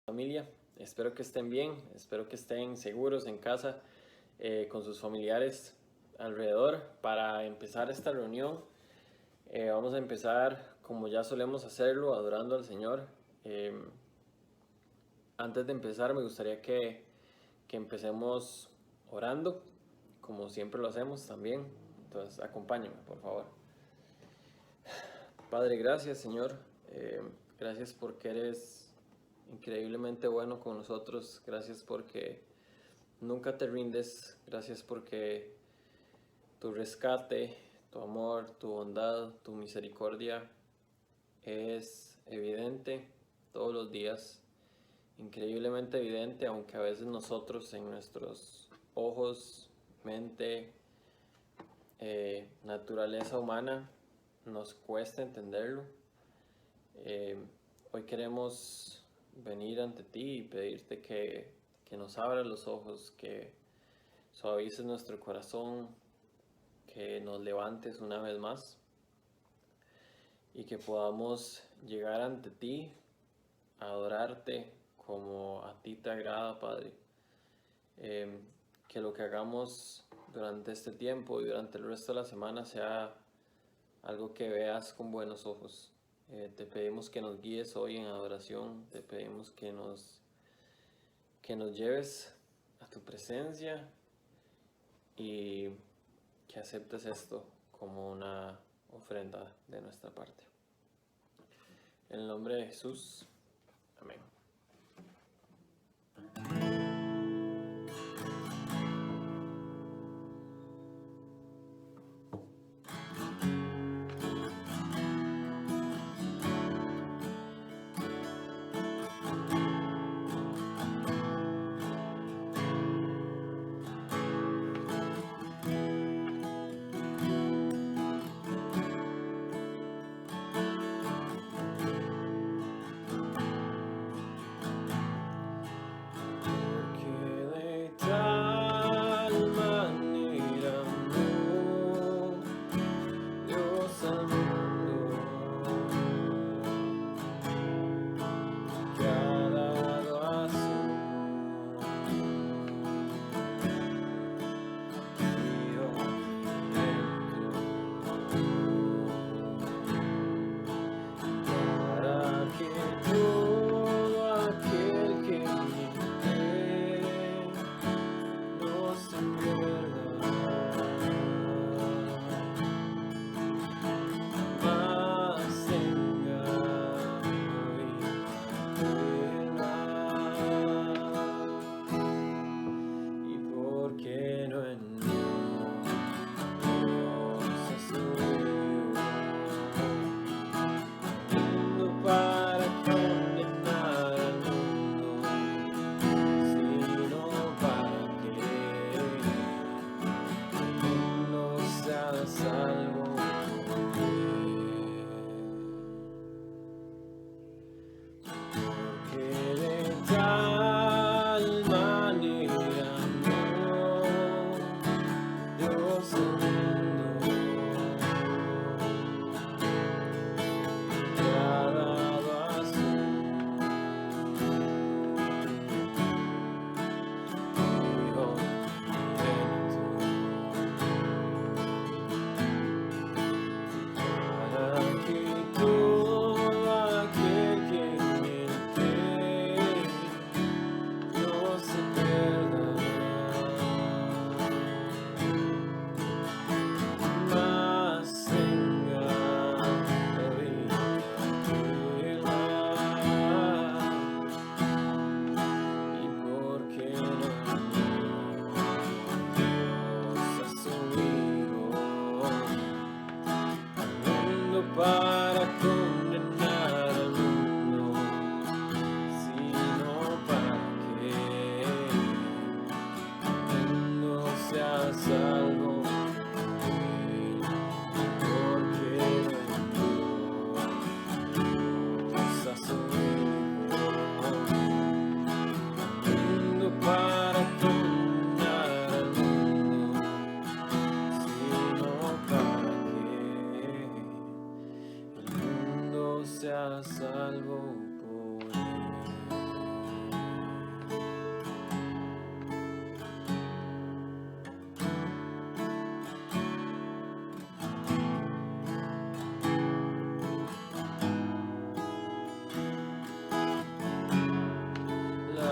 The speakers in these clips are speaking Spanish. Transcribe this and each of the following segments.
Familia, espero que estén bien, espero que estén seguros en casa, con sus familiares alrededor. Para empezar esta reunión, vamos a empezar como ya solemos hacerlo, adorando al Señor. Eh, Antes de empezar, me gustaría que empecemos orando, como siempre lo hacemos también. Entonces, acompáñenme, por favor. Padre, gracias, Señor. Gracias porque eres increíblemente bueno con nosotros. Gracias porque nunca te rindes. Gracias porque tu rescate, tu amor, tu bondad, tu misericordia es evidente todos los días. Increíblemente evidente, aunque a veces nosotros en nuestros ojos, mente, naturaleza humana nos cuesta entenderlo. Hoy queremos venir ante ti y pedirte que nos abras los ojos, que suavices nuestro corazón, que nos levantes una vez más y que podamos llegar ante ti a adorarte como a ti te agrada, Padre. Que lo que hagamos durante este tiempo y durante el resto de la semana sea algo que veas con buenos ojos. Te pedimos que nos guíes hoy en adoración, te pedimos que nos lleves a tu presencia y que aceptes esto como una ofrenda de nuestra parte. En el nombre de Jesús, amén.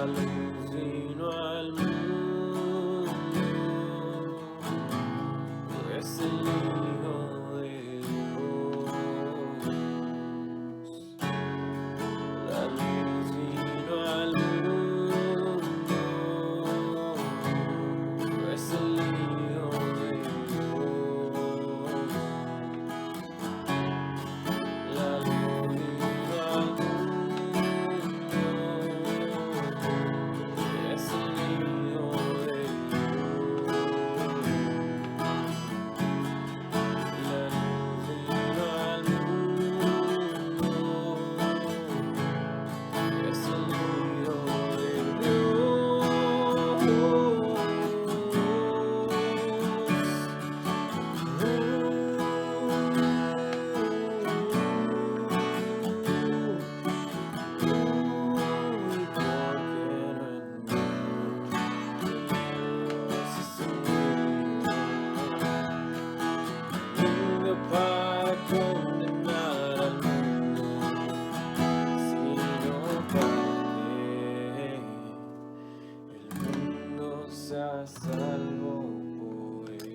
La luz vino al mundo, es el Hijo de Dios. La luz vino al mundo, es el Hijo de Dios. La luz vino al mundo, es el Hijo de Dios. La luz vino al mundo, es el Hijo de para condenar al mundo, sino para que el mundo sea salvo por él.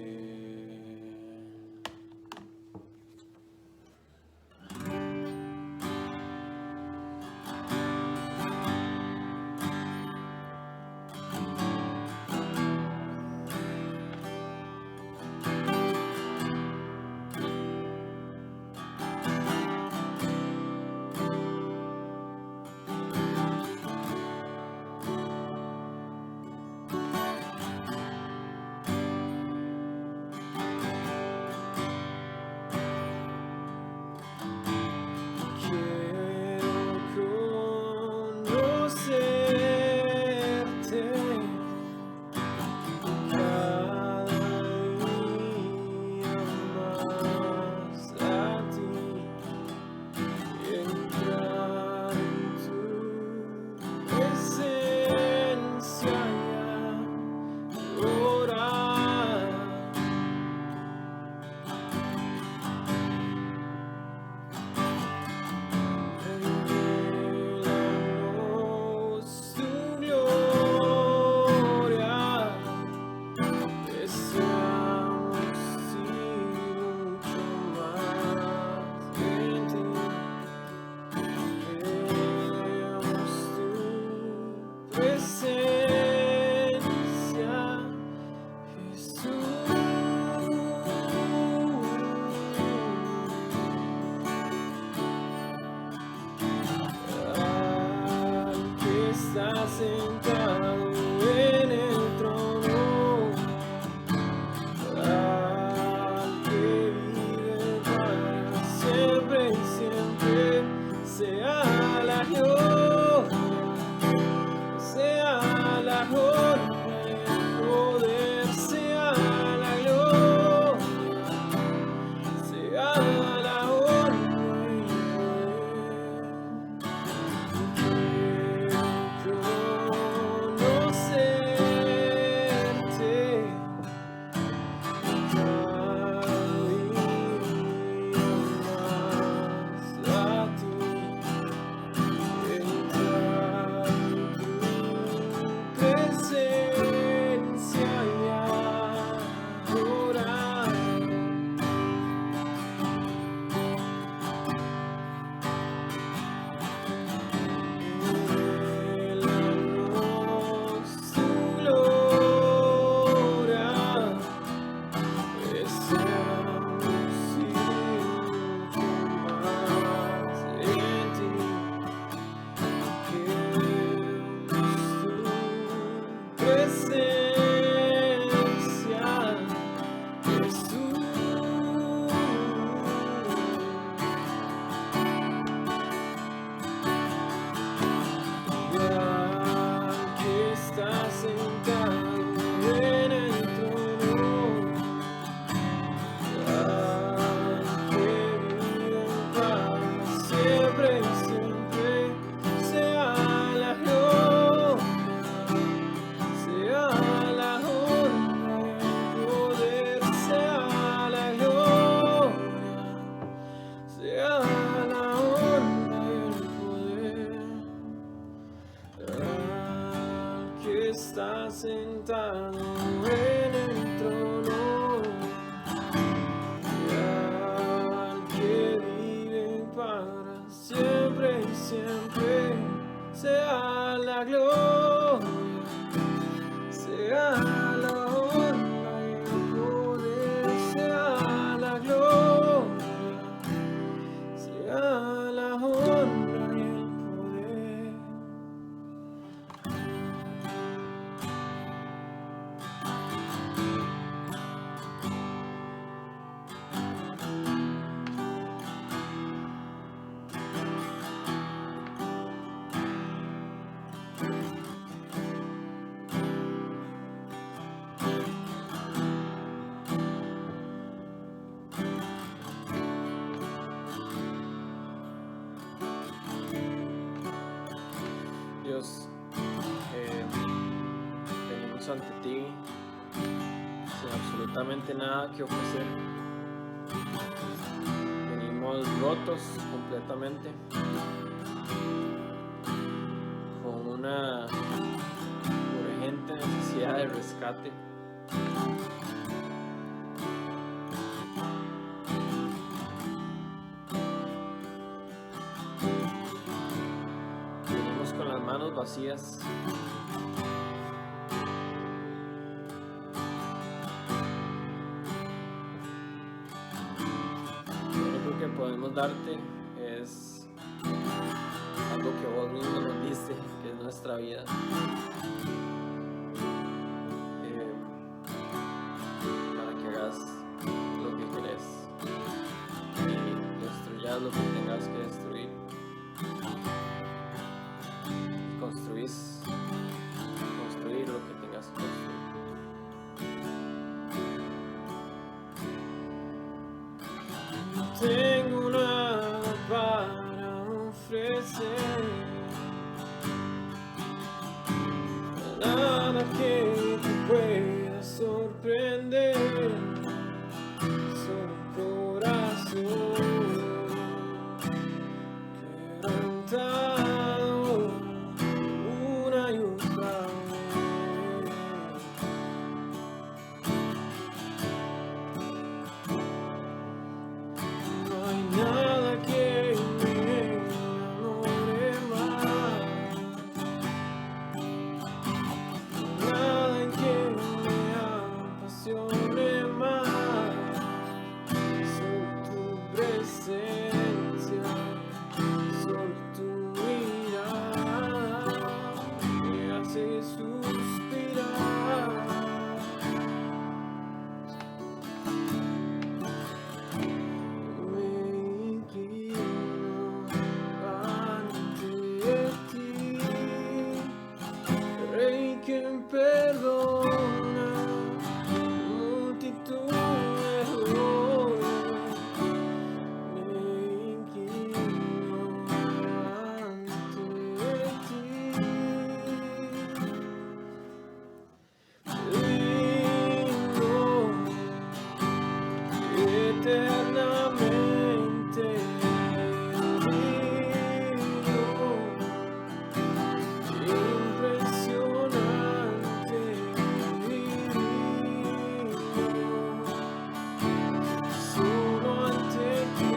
Sentado en el trono, al que vive para siempre y siempre, sea la gloria, sea la gloria y el poder, sea la gloria, sea la honra y el poder. está sentado en el trono, y al que vive para siempre y siempre, sea la gloria, sea la honra y el poder, sea la gloria, sea la honra y el poder. Dios, venimos ante ti sin absolutamente nada que ofrecer. Venimos rotos completamente, con una urgente necesidad de rescate. Venimos con las manos vacías. Lo único que podemos darte es algo que vos mismo nos diste, que es nuestra vida. Para que hagas lo que querés y destruyas lo que tengas que destruir. Construir lo que tengas que construir. Tengo nada para ofrecer, nada que te pueda sorprender, solo corazón quebrantado una y otra vez. No hay nada que me enamore más, nada en que me apasione más, solo tu presencia, solo tu mirada me hace suspirar. Me inclino ante ti, Rey que perdona multitud de errores. Me inclino ante ti, digno eternamente digno, impresionante divino, solo ante ti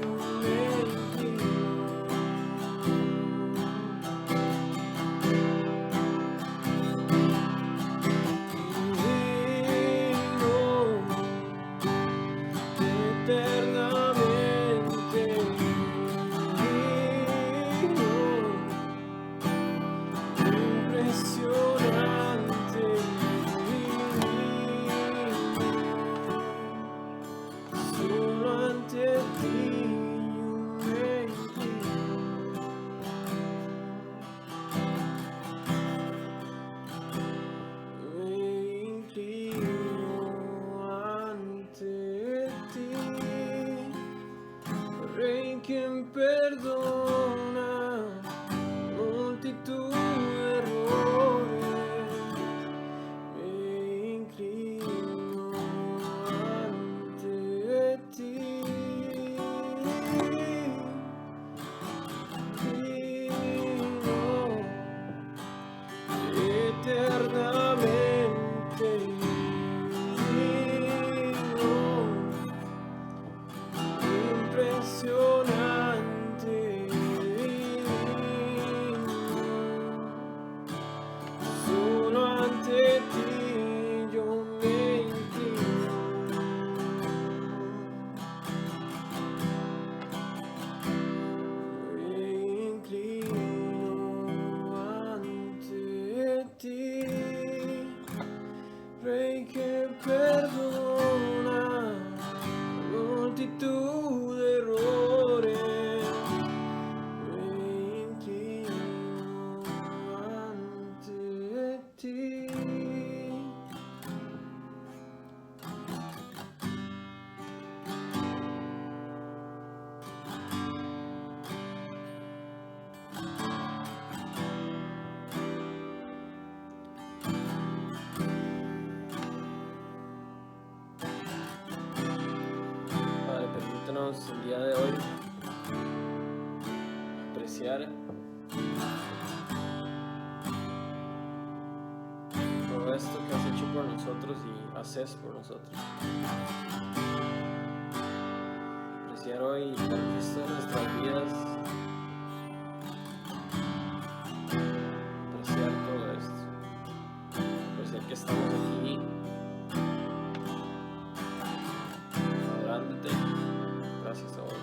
yo me inclino. Eternamente digno, impresionante divino, solo ante ti yo me inclino. Me inclino ante ti, Rey quien perdona multitud de errores. Me inclino ante ti, digno eternamente digno, impresionante, solo ante ti yo me inclino. Rey que perdona multitud de errores, me inclino ante ti. El día de hoy apreciar todo esto que has hecho por nosotros y haces por nosotros. Apreciar hoy el Cristo de nuestras vidas. Apreciar todo esto. Apreciar que estamos aquí adorándote. Gracias a vos,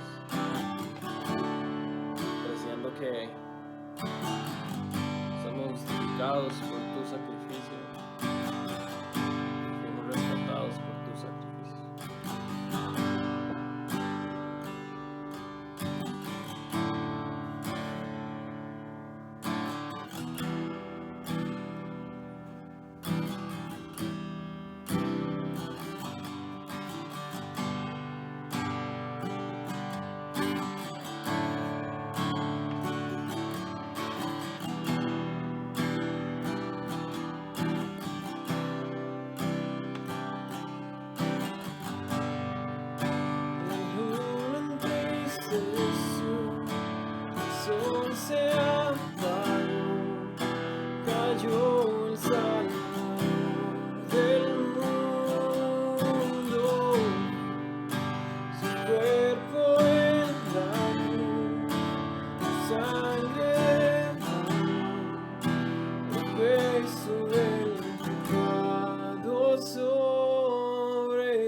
apreciando que somos justificados por tu sacrificio, fuimos rescatados por tu sacrificio. Se apagó, cayó el Salvador del mundo, su cuerpo en la cruz, su sangre derramó, el peso del pecado sobre él.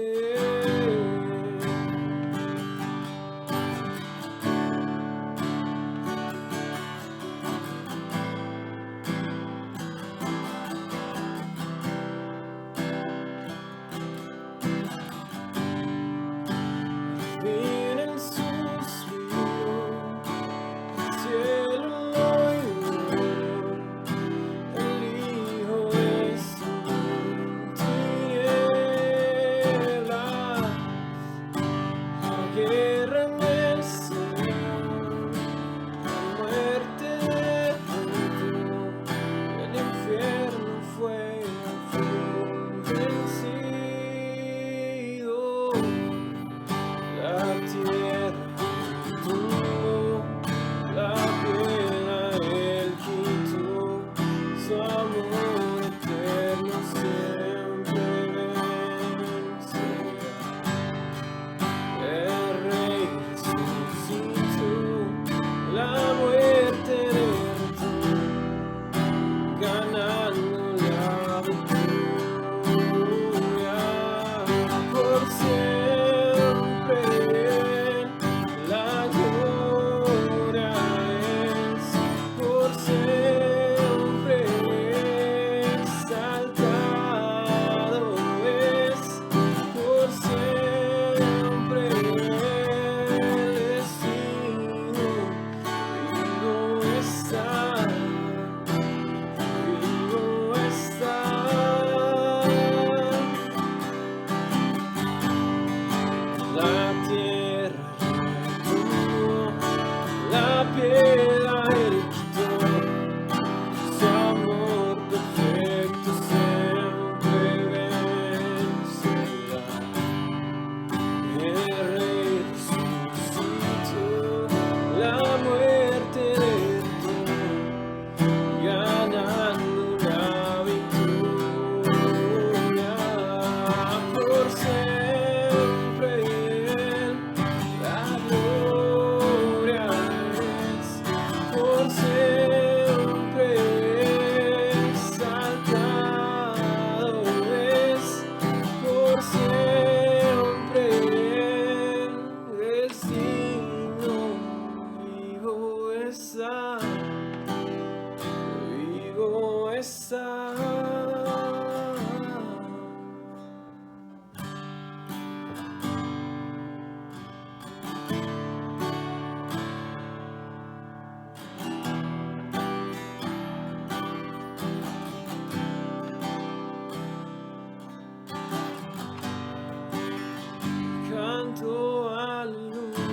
Canto aleluya,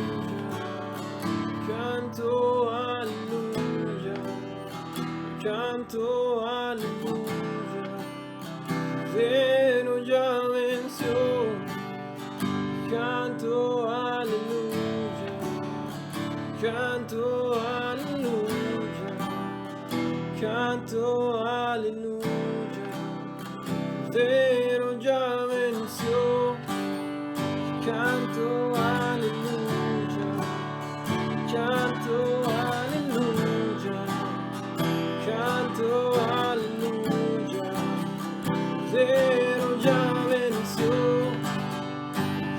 canto aleluya, canto aleluya, pero ya venció. Canto aleluya, canto aleluya, canto aleluya, pero ya venció. Canto aleluya, canto aleluya, canto aleluya, pero ya venció.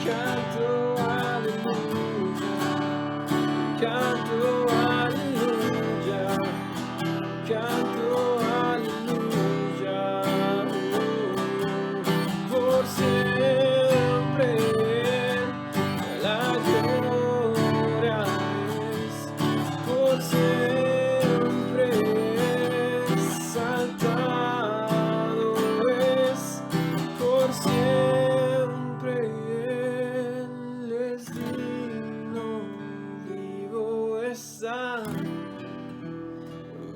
Canto aleluya, canto aleluya, canto aleluya, por siempre la gloria es, por siempre exaltado es, por siempre Él es digno, vivo está,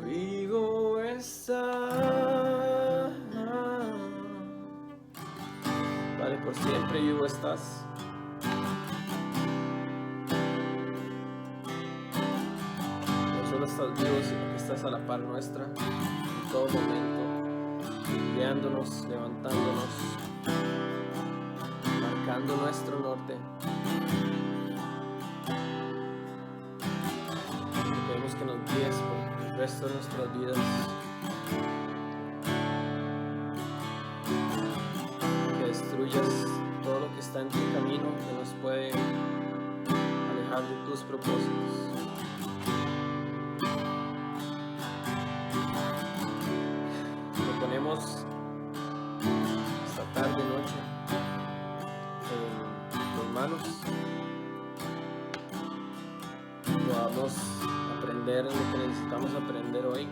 vivo está. Padre, por siempre vivo estás. No solo estás vivo, sino que estás a la par nuestra en todo momento, guiándonos, levantándonos, marcando nuestro norte. Te pedimos que nos guíes por el resto de nuestras vidas, que destruyas todo lo que está en tu camino, que nos puede alejar de tus propósitos. Lo ponemos esta tarde, noche, en tus manos. Podamos aprender lo que necesitamos aprender hoy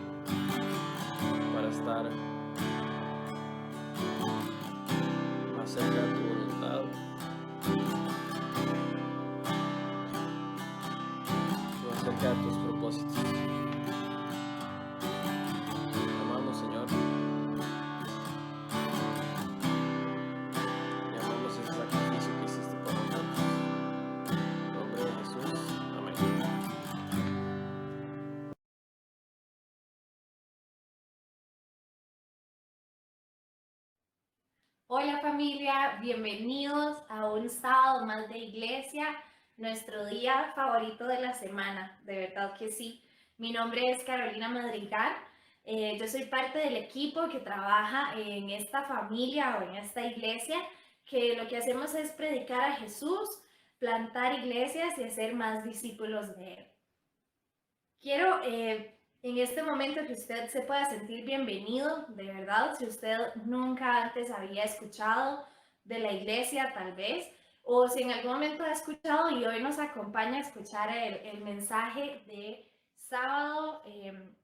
para estar más cerca de tu voluntad, más cerca de tus propósitos. Te amamos, Señor, y amamos ese sacrificio que hiciste por nosotros. En el nombre de Jesús, amén. Hola familia, bienvenidos a un sábado más de iglesia, nuestro día favorito de la semana, de verdad que sí. Mi nombre es Carolina Madrigal, yo soy parte del equipo que trabaja en esta familia o en esta iglesia, que lo que hacemos es predicar a Jesús, plantar iglesias y hacer más discípulos de Él. Quiero en este momento que usted se pueda sentir bienvenido, de verdad, si usted nunca antes había escuchado de la iglesia tal vez, o si en algún momento ha escuchado y hoy nos acompaña a escuchar el mensaje de sábado en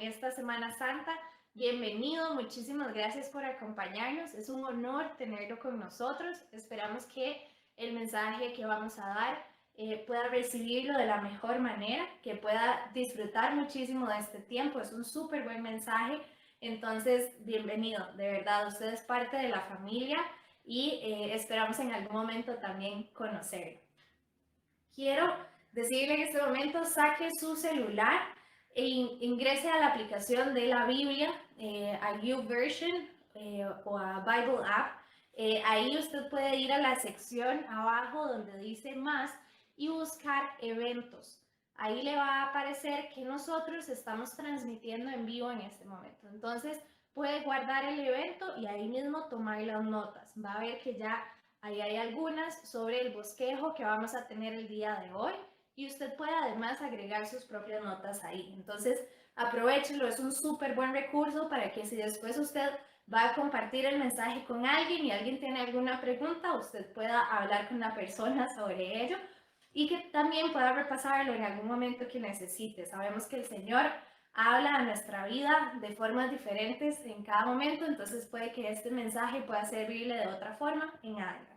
esta Semana Santa, bienvenido, muchísimas gracias por acompañarnos, es un honor tenerlo con nosotros, esperamos que el mensaje que vamos a dar pueda recibirlo de la mejor manera, que pueda disfrutar muchísimo de este tiempo. Es un súper buen mensaje. Entonces, bienvenido. De verdad, usted es parte de la familia y esperamos en algún momento también conocerlo. Quiero decirle en este momento, saque su celular e ingrese a la aplicación de la Biblia, a YouVersion o a Bible App. Ahí usted puede ir a la sección abajo donde dice más y buscar eventos. Ahí le va a aparecer que nosotros estamos transmitiendo en vivo en este momento. Entonces puede guardar el evento y ahí mismo tomar las notas. Va a ver que ya ahí hay algunas sobre el bosquejo que vamos a tener el día de hoy y usted puede además agregar sus propias notas ahí. Entonces Aprovechelo, es un súper buen recurso para que si después usted va a compartir el mensaje con alguien y alguien tiene alguna pregunta, usted pueda hablar con la persona sobre ello y que también pueda repasarlo en algún momento que necesite. Sabemos que el Señor habla a nuestra vida de formas diferentes en cada momento, entonces puede que este mensaje pueda servirle de otra forma en adelante.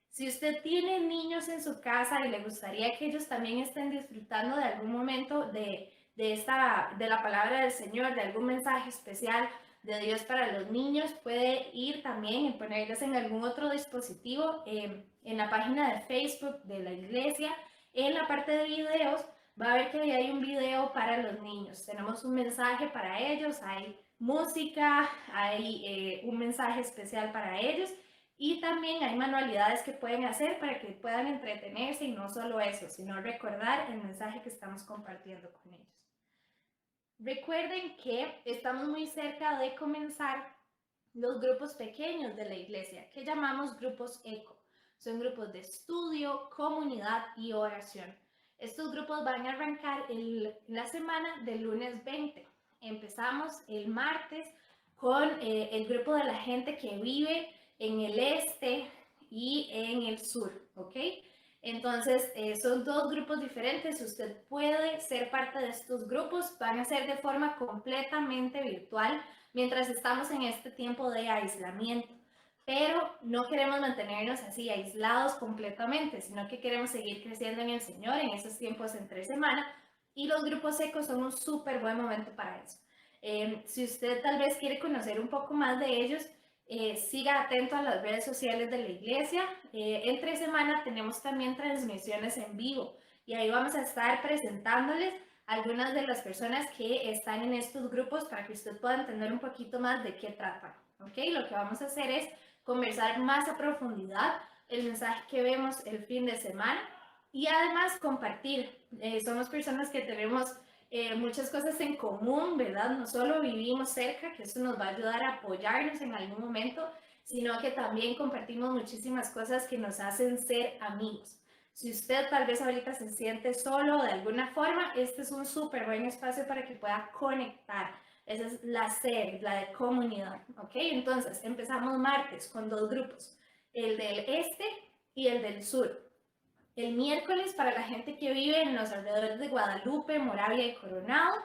Si usted tiene niños en su casa y le gustaría que ellos también estén disfrutando de algún momento de la palabra del Señor, de algún mensaje especial de Dios para los niños, puede ir también y ponerlos en algún otro dispositivo en la página de Facebook de la iglesia. En la parte de videos va a ver que ahí hay un video para los niños. Tenemos un mensaje para ellos, hay música, hay un mensaje especial para ellos. Y también hay manualidades que pueden hacer para que puedan entretenerse y no solo eso, sino recordar el mensaje que estamos compartiendo con ellos. Recuerden que estamos muy cerca de comenzar los grupos pequeños de la iglesia, que llamamos grupos ECO. Son grupos de estudio, comunidad y oración. Estos grupos van a arrancar la semana del lunes 20. Empezamos el martes con el grupo de la gente que vive en el este y en el sur, ¿ok? Entonces, son dos grupos diferentes. Usted puede ser parte de estos grupos. Van a ser de forma completamente virtual mientras estamos en este tiempo de aislamiento. Pero no queremos mantenernos así aislados completamente, sino que queremos seguir creciendo en el Señor en esos tiempos entre semana. Y los grupos secos son un súper buen momento para eso. Si usted tal vez quiere conocer un poco más de ellos, siga atento a las redes sociales de la iglesia. Entre semana tenemos también transmisiones en vivo y ahí vamos a estar presentándoles algunas de las personas que están en estos grupos para que usted pueda entender un poquito más de qué tratan. ¿Ok? Lo que vamos a hacer es conversar más a profundidad el mensaje que vemos el fin de semana y además compartir. Somos personas que tenemos muchas cosas en común, ¿verdad? No solo vivimos cerca, que eso nos va a ayudar a apoyarnos en algún momento, sino que también compartimos muchísimas cosas que nos hacen ser amigos. Si usted tal vez ahorita se siente solo de alguna forma, este es un súper buen espacio para que pueda conectar. Esa es la sed, la de comunidad, ¿ok? Entonces, empezamos martes con dos grupos, el del este y el del sur. El miércoles para la gente que vive en los alrededores de Guadalupe, Moravia y Coronado.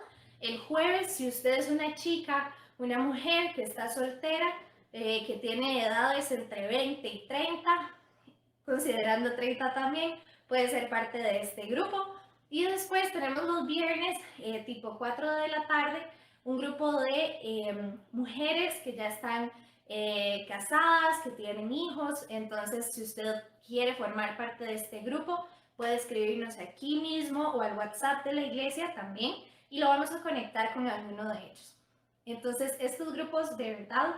El jueves, si usted es una chica, una mujer que está soltera, que tiene edades entre 20 y 30, considerando 30 también, puede ser parte de este grupo. Y después tenemos los viernes, tipo 4 de la tarde, un grupo de mujeres que ya están casadas, que tienen hijos. Entonces, si usted quiere formar parte de este grupo, puede escribirnos aquí mismo o al WhatsApp de la iglesia también y lo vamos a conectar con alguno de ellos. Entonces, estos grupos de verdad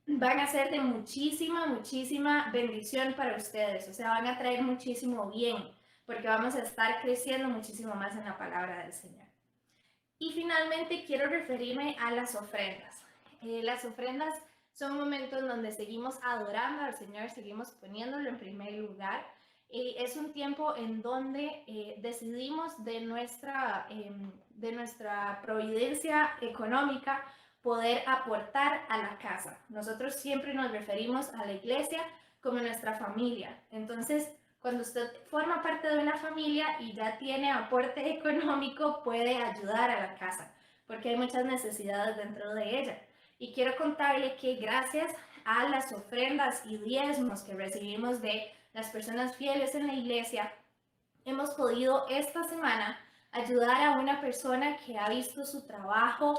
van a ser de muchísima, muchísima bendición para ustedes. O sea, van a traer muchísimo bien porque vamos a estar creciendo muchísimo más en la palabra del Señor. Y finalmente quiero referirme a las ofrendas. Las ofrendas son momentos donde seguimos adorando al Señor, seguimos poniéndolo en primer lugar. Es un tiempo en donde decidimos de nuestra providencia económica poder aportar a la casa. Nosotros siempre nos referimos a la iglesia como nuestra familia. Entonces, cuando usted forma parte de una familia y ya tiene aporte económico, puede ayudar a la casa, porque hay muchas necesidades dentro de ella. Y quiero contarle que gracias a las ofrendas y diezmos que recibimos de las personas fieles en la iglesia, hemos podido esta semana ayudar a una persona que ha visto su trabajo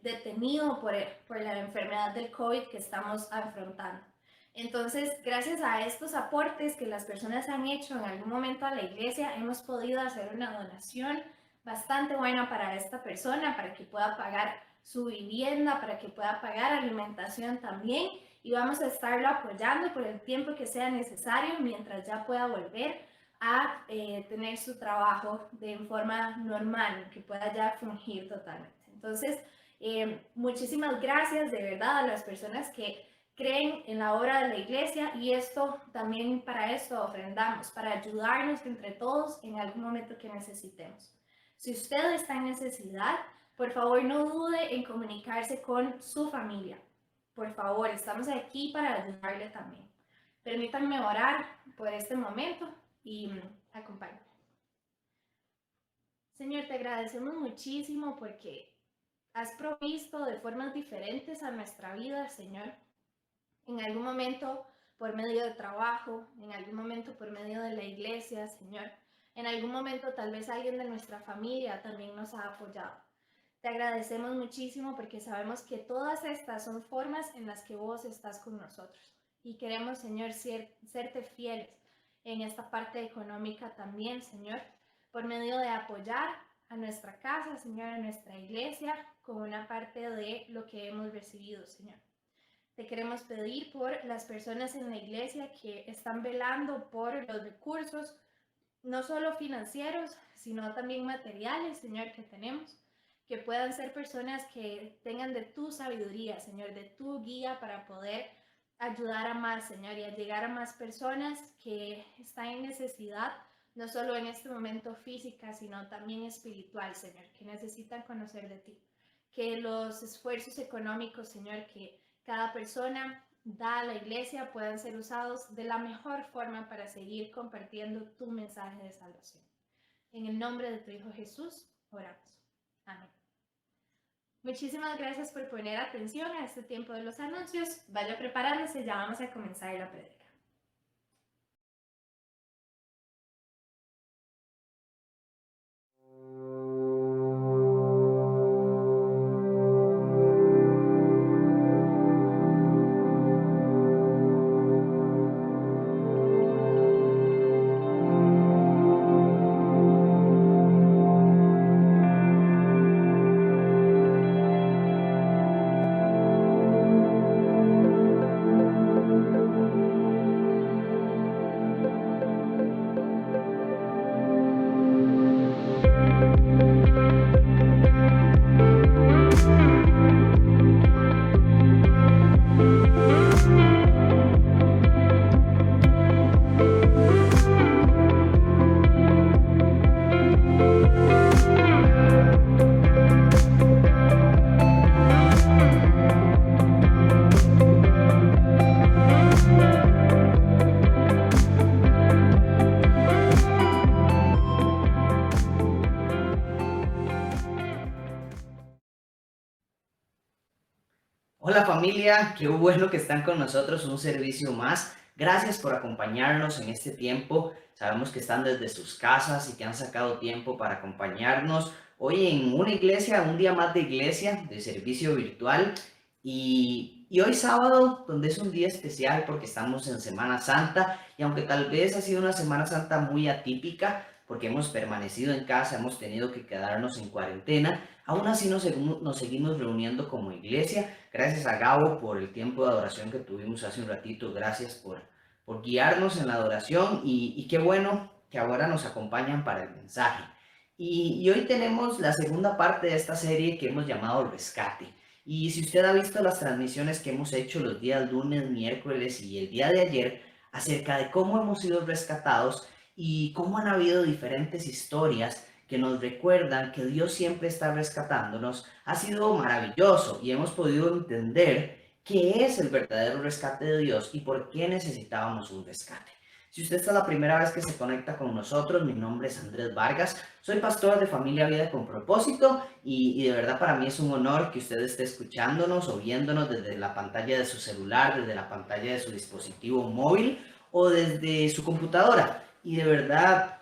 detenido por la enfermedad del COVID que estamos afrontando. Entonces, gracias a estos aportes que las personas han hecho en algún momento a la iglesia, hemos podido hacer una donación bastante buena para esta persona, para que pueda pagar su vivienda, para que pueda pagar alimentación también, y vamos a estarlo apoyando por el tiempo que sea necesario mientras ya pueda volver a tener su trabajo de forma normal, que pueda ya fungir totalmente. Entonces, muchísimas gracias de verdad a las personas que creen en la obra de la iglesia, y esto también para esto ofrendamos, para ayudarnos entre todos en algún momento que necesitemos. Si usted está en necesidad, por favor no dude en comunicarse con su familia. Por favor, estamos aquí para ayudarle también. Permítanme orar por este momento y acompáñenme. Señor, te agradecemos muchísimo porque has provisto de formas diferentes a nuestra vida, Señor. En algún momento por medio de trabajo, en algún momento por medio de la iglesia, Señor. En algún momento tal vez alguien de nuestra familia también nos ha apoyado. Te agradecemos muchísimo porque sabemos que todas estas son formas en las que vos estás con nosotros. Y queremos, Señor, serte fieles en esta parte económica también, Señor, por medio de apoyar a nuestra casa, Señor, a nuestra iglesia, con una parte de lo que hemos recibido, Señor. Te queremos pedir por las personas en la iglesia que están velando por los recursos, no solo financieros, sino también materiales, Señor, que tenemos. Que puedan ser personas que tengan de tu sabiduría, Señor, de tu guía para poder ayudar a más, Señor, y a llegar a más personas que están en necesidad, no solo en este momento física, sino también espiritual, Señor, que necesitan conocer de ti. Que los esfuerzos económicos, Señor, que cada persona da a la iglesia puedan ser usados de la mejor forma para seguir compartiendo tu mensaje de salvación. En el nombre de tu Hijo Jesús, oramos. Amén. Muchísimas gracias por poner atención a este tiempo de los anuncios. Vaya preparándose, ya vamos a comenzar la prédica. Hola familia, qué bueno que están con nosotros un servicio más. Gracias por acompañarnos en este tiempo. Sabemos que están desde sus casas y que han sacado tiempo para acompañarnos hoy en una iglesia, un día más de iglesia, de servicio virtual. Y hoy sábado, donde es un día especial porque estamos en Semana Santa y aunque tal vez ha sido una Semana Santa muy atípica porque hemos permanecido en casa, hemos tenido que quedarnos en cuarentena, aún así nos seguimos reuniendo como iglesia. Gracias a Gabo por el tiempo de adoración que tuvimos hace un ratito. Gracias por guiarnos en la adoración y qué bueno que ahora nos acompañan para el mensaje. Y hoy tenemos la segunda parte de esta serie que hemos llamado Rescate. Y si usted ha visto las transmisiones que hemos hecho los días lunes, miércoles y el día de ayer acerca de cómo hemos sido rescatados y cómo han habido diferentes historias que nos recuerdan que Dios siempre está rescatándonos, ha sido maravilloso y hemos podido entender qué es el verdadero rescate de Dios y por qué necesitábamos un rescate. Si usted esta es la primera vez que se conecta con nosotros, mi nombre es Andrés Vargas, soy pastor de Familia Vida con Propósito y de verdad para mí es un honor que usted esté escuchándonos o viéndonos desde la pantalla de su celular, desde la pantalla de su dispositivo móvil o desde su computadora. Y de verdad,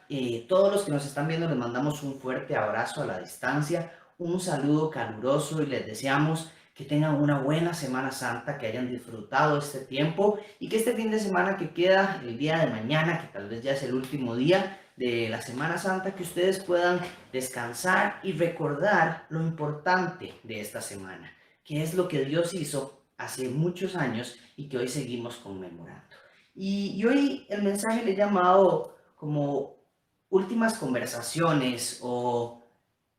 todos los que nos están viendo les mandamos un fuerte abrazo a la distancia, un saludo caluroso y les deseamos que tengan una buena Semana Santa, que hayan disfrutado este tiempo y que este fin de semana que queda, el día de mañana, que tal vez ya es el último día de la Semana Santa, que ustedes puedan descansar y recordar lo importante de esta semana, que es lo que Dios hizo hace muchos años y que hoy seguimos conmemorando. Y hoy el mensaje le he llamado como últimas conversaciones o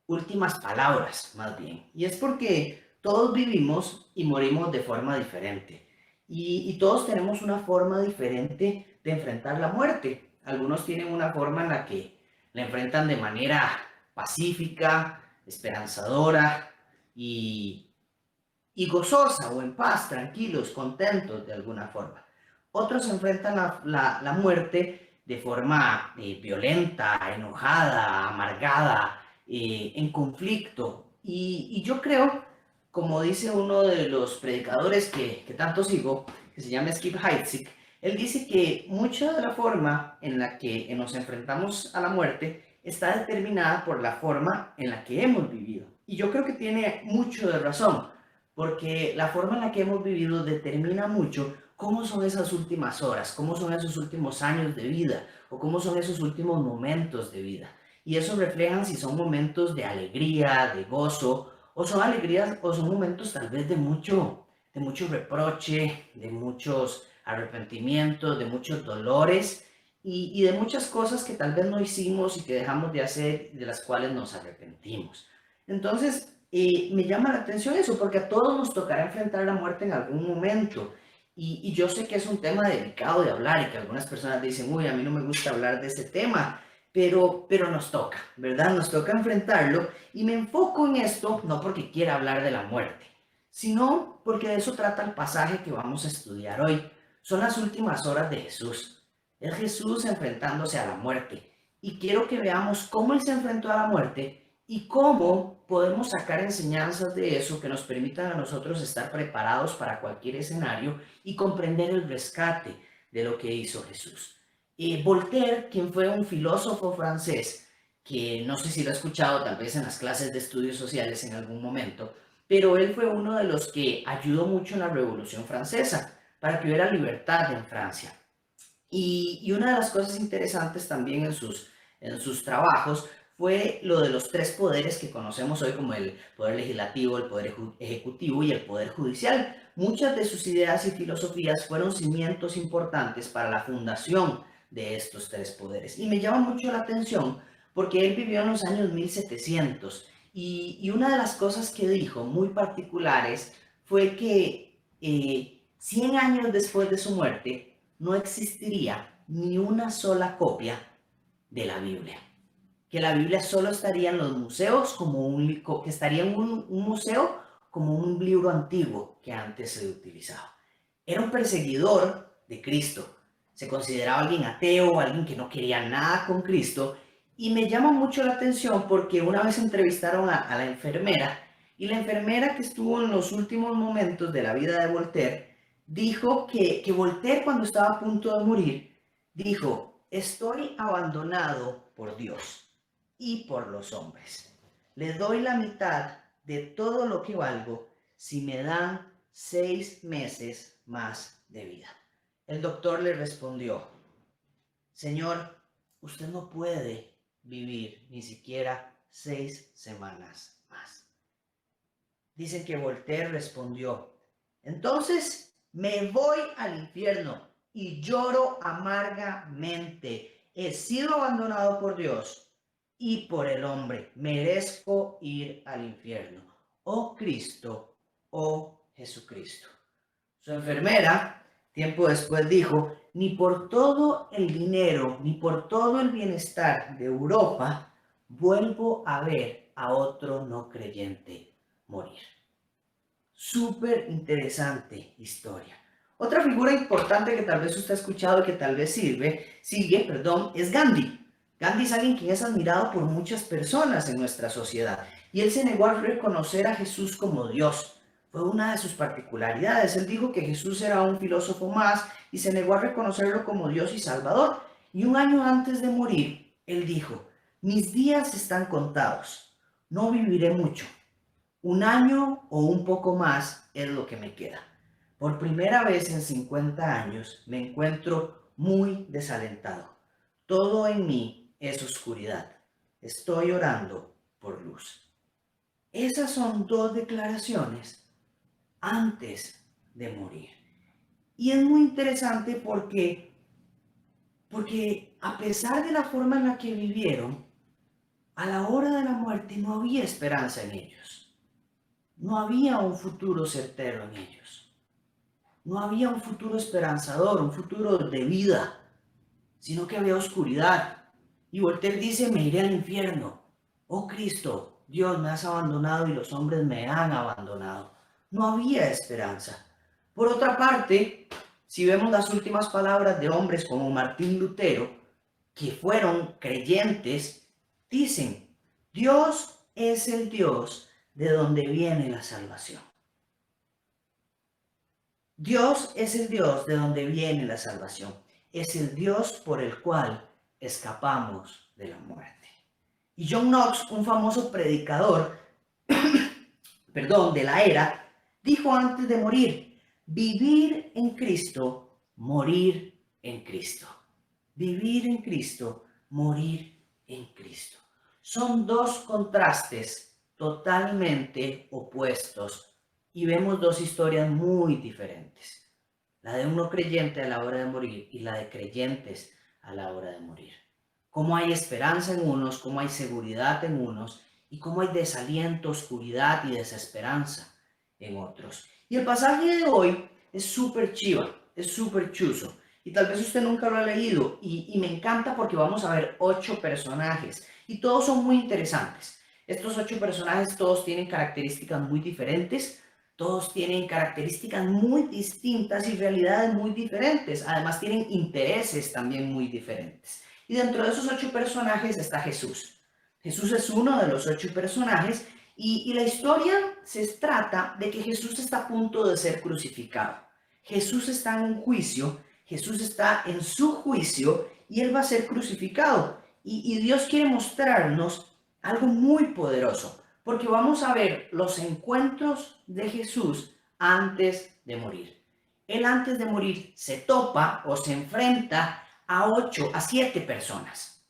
últimas palabras más bien. Y es porque todos vivimos y morimos de forma diferente. Y todos tenemos una forma diferente de enfrentar la muerte. Algunos tienen una forma en la que la enfrentan de manera pacífica, esperanzadora y gozosa o en paz, tranquilos, contentos de alguna forma. Otros enfrentan la muerte de forma violenta, enojada, amargada, en conflicto. Y yo creo, como dice uno de los predicadores que tanto sigo, que se llama Skip Heitzig, él dice que mucha de la forma en la que nos enfrentamos a la muerte está determinada por la forma en la que hemos vivido. Y yo creo que tiene mucho de razón, porque la forma en la que hemos vivido determina mucho cómo son esas últimas horas, cómo son esos últimos años de vida o cómo son esos últimos momentos de vida. Y eso refleja si son momentos de alegría, de gozo, o son alegrías o son momentos tal vez de mucho reproche, de muchos arrepentimientos, de muchos dolores y de muchas cosas que tal vez no hicimos y que dejamos de hacer, de las cuales nos arrepentimos. Entonces, me llama la atención eso, porque a todos nos tocará enfrentar la muerte en algún momento. Y yo sé que es un tema delicado de hablar y que algunas personas dicen, uy, a mí no me gusta hablar de este tema, pero nos toca, ¿verdad? Nos toca enfrentarlo y me enfoco en esto no porque quiera hablar de la muerte, sino porque de eso trata el pasaje que vamos a estudiar hoy. Son las últimas horas de Jesús. Es Jesús enfrentándose a la muerte. Y quiero que veamos cómo Él se enfrentó a la muerte y cómo podemos sacar enseñanzas de eso que nos permitan a nosotros estar preparados para cualquier escenario y comprender el rescate de lo que hizo Jesús. Voltaire, quien fue un filósofo francés, que no sé si lo ha escuchado tal vez en las clases de estudios sociales en algún momento, pero él fue uno de los que ayudó mucho en la Revolución Francesa para que hubiera libertad en Francia. Y una de las cosas interesantes también en sus trabajos fue lo de los tres poderes que conocemos hoy como el poder legislativo, el poder ejecutivo y el poder judicial. Muchas de sus ideas y filosofías fueron cimientos importantes para la fundación de estos tres poderes. Y me llama mucho la atención porque él vivió en los años 1700 y una de las cosas que dijo muy particulares fue que 100 años después de su muerte no existiría ni una sola copia de la Biblia. Que la Biblia solo estaría en los museos, que estaría en un museo como un libro antiguo que antes se utilizaba. Era un perseguidor de Cristo. Se consideraba alguien ateo, alguien que no quería nada con Cristo. Y me llama mucho la atención porque una vez entrevistaron a la enfermera, y la enfermera que estuvo en los últimos momentos de la vida de Voltaire, dijo que Voltaire, cuando estaba a punto de morir, dijo: estoy abandonado por Dios y por los hombres. Le doy la mitad de todo lo que valgo si me dan 6 meses más de vida. El doctor le respondió: Señor, usted no puede vivir ni siquiera 6 semanas más. Dicen que Voltaire respondió: entonces me voy al infierno y lloro amargamente. He sido abandonado por Dios y por el hombre. Merezco ir al infierno. Oh Cristo, oh Jesucristo. Su enfermera, tiempo después, dijo: ni por todo el dinero, ni por todo el bienestar de Europa, vuelvo a ver a otro no creyente morir. Súper interesante historia. Otra figura importante que tal vez usted ha escuchado y que tal vez sigue, es Gandhi. Gandhi es alguien que es admirado por muchas personas en nuestra sociedad y él se negó a reconocer a Jesús como Dios. Fue una de sus particularidades. Él dijo que Jesús era un filósofo más y se negó a reconocerlo como Dios y Salvador. Y un año antes de morir, él dijo: mis días están contados, no viviré mucho. 1 año o un poco más es lo que me queda. Por primera vez en 50 años me encuentro muy desalentado. Todo en mí es oscuridad. Estoy orando por luz. Esas son 2 declaraciones antes de morir. Y es muy interesante porque a pesar de la forma en la que vivieron, a la hora de la muerte no había esperanza en ellos. No había un futuro certero en ellos. No había un futuro esperanzador, un futuro de vida, sino que había oscuridad. Y Voltaire dice: me iré al infierno. oh Cristo, Dios, me has abandonado y los hombres me han abandonado. No había esperanza. Por otra parte, si vemos las últimas palabras de hombres como Martín Lutero, que fueron creyentes, dicen, Dios es el Dios de donde viene la salvación. Dios es el Dios de donde viene la salvación. Es el Dios por el cual escapamos de la muerte. Y John Knox, un famoso predicador, de la era, dijo antes de morir, vivir en Cristo, morir en Cristo. Vivir en Cristo, morir en Cristo. Son dos contrastes totalmente opuestos y vemos dos historias muy diferentes. La de un no creyente a la hora de morir y la de creyentes a la hora de morir. Cómo hay esperanza en unos, cómo hay seguridad en unos y cómo hay desaliento, oscuridad y desesperanza en otros. Y el pasaje de hoy es súper chiva, es súper chuzo. Y tal vez usted nunca lo ha leído y me encanta porque vamos a ver 8 personajes y todos son muy interesantes. Estos 8 personajes todos tienen características muy diferentes, todos tienen características muy distintas y realidades muy diferentes. Además tienen intereses también muy diferentes. Y dentro de esos 8 personajes está Jesús. Jesús es uno de los 8 personajes y la historia se trata de que Jesús está a punto de ser crucificado. Jesús está en un juicio, Jesús está en su juicio y Él va a ser crucificado. Y Dios quiere mostrarnos algo muy poderoso, porque vamos a ver los encuentros de Jesús antes de morir. Él antes de morir se topa o se enfrenta a 7 personas.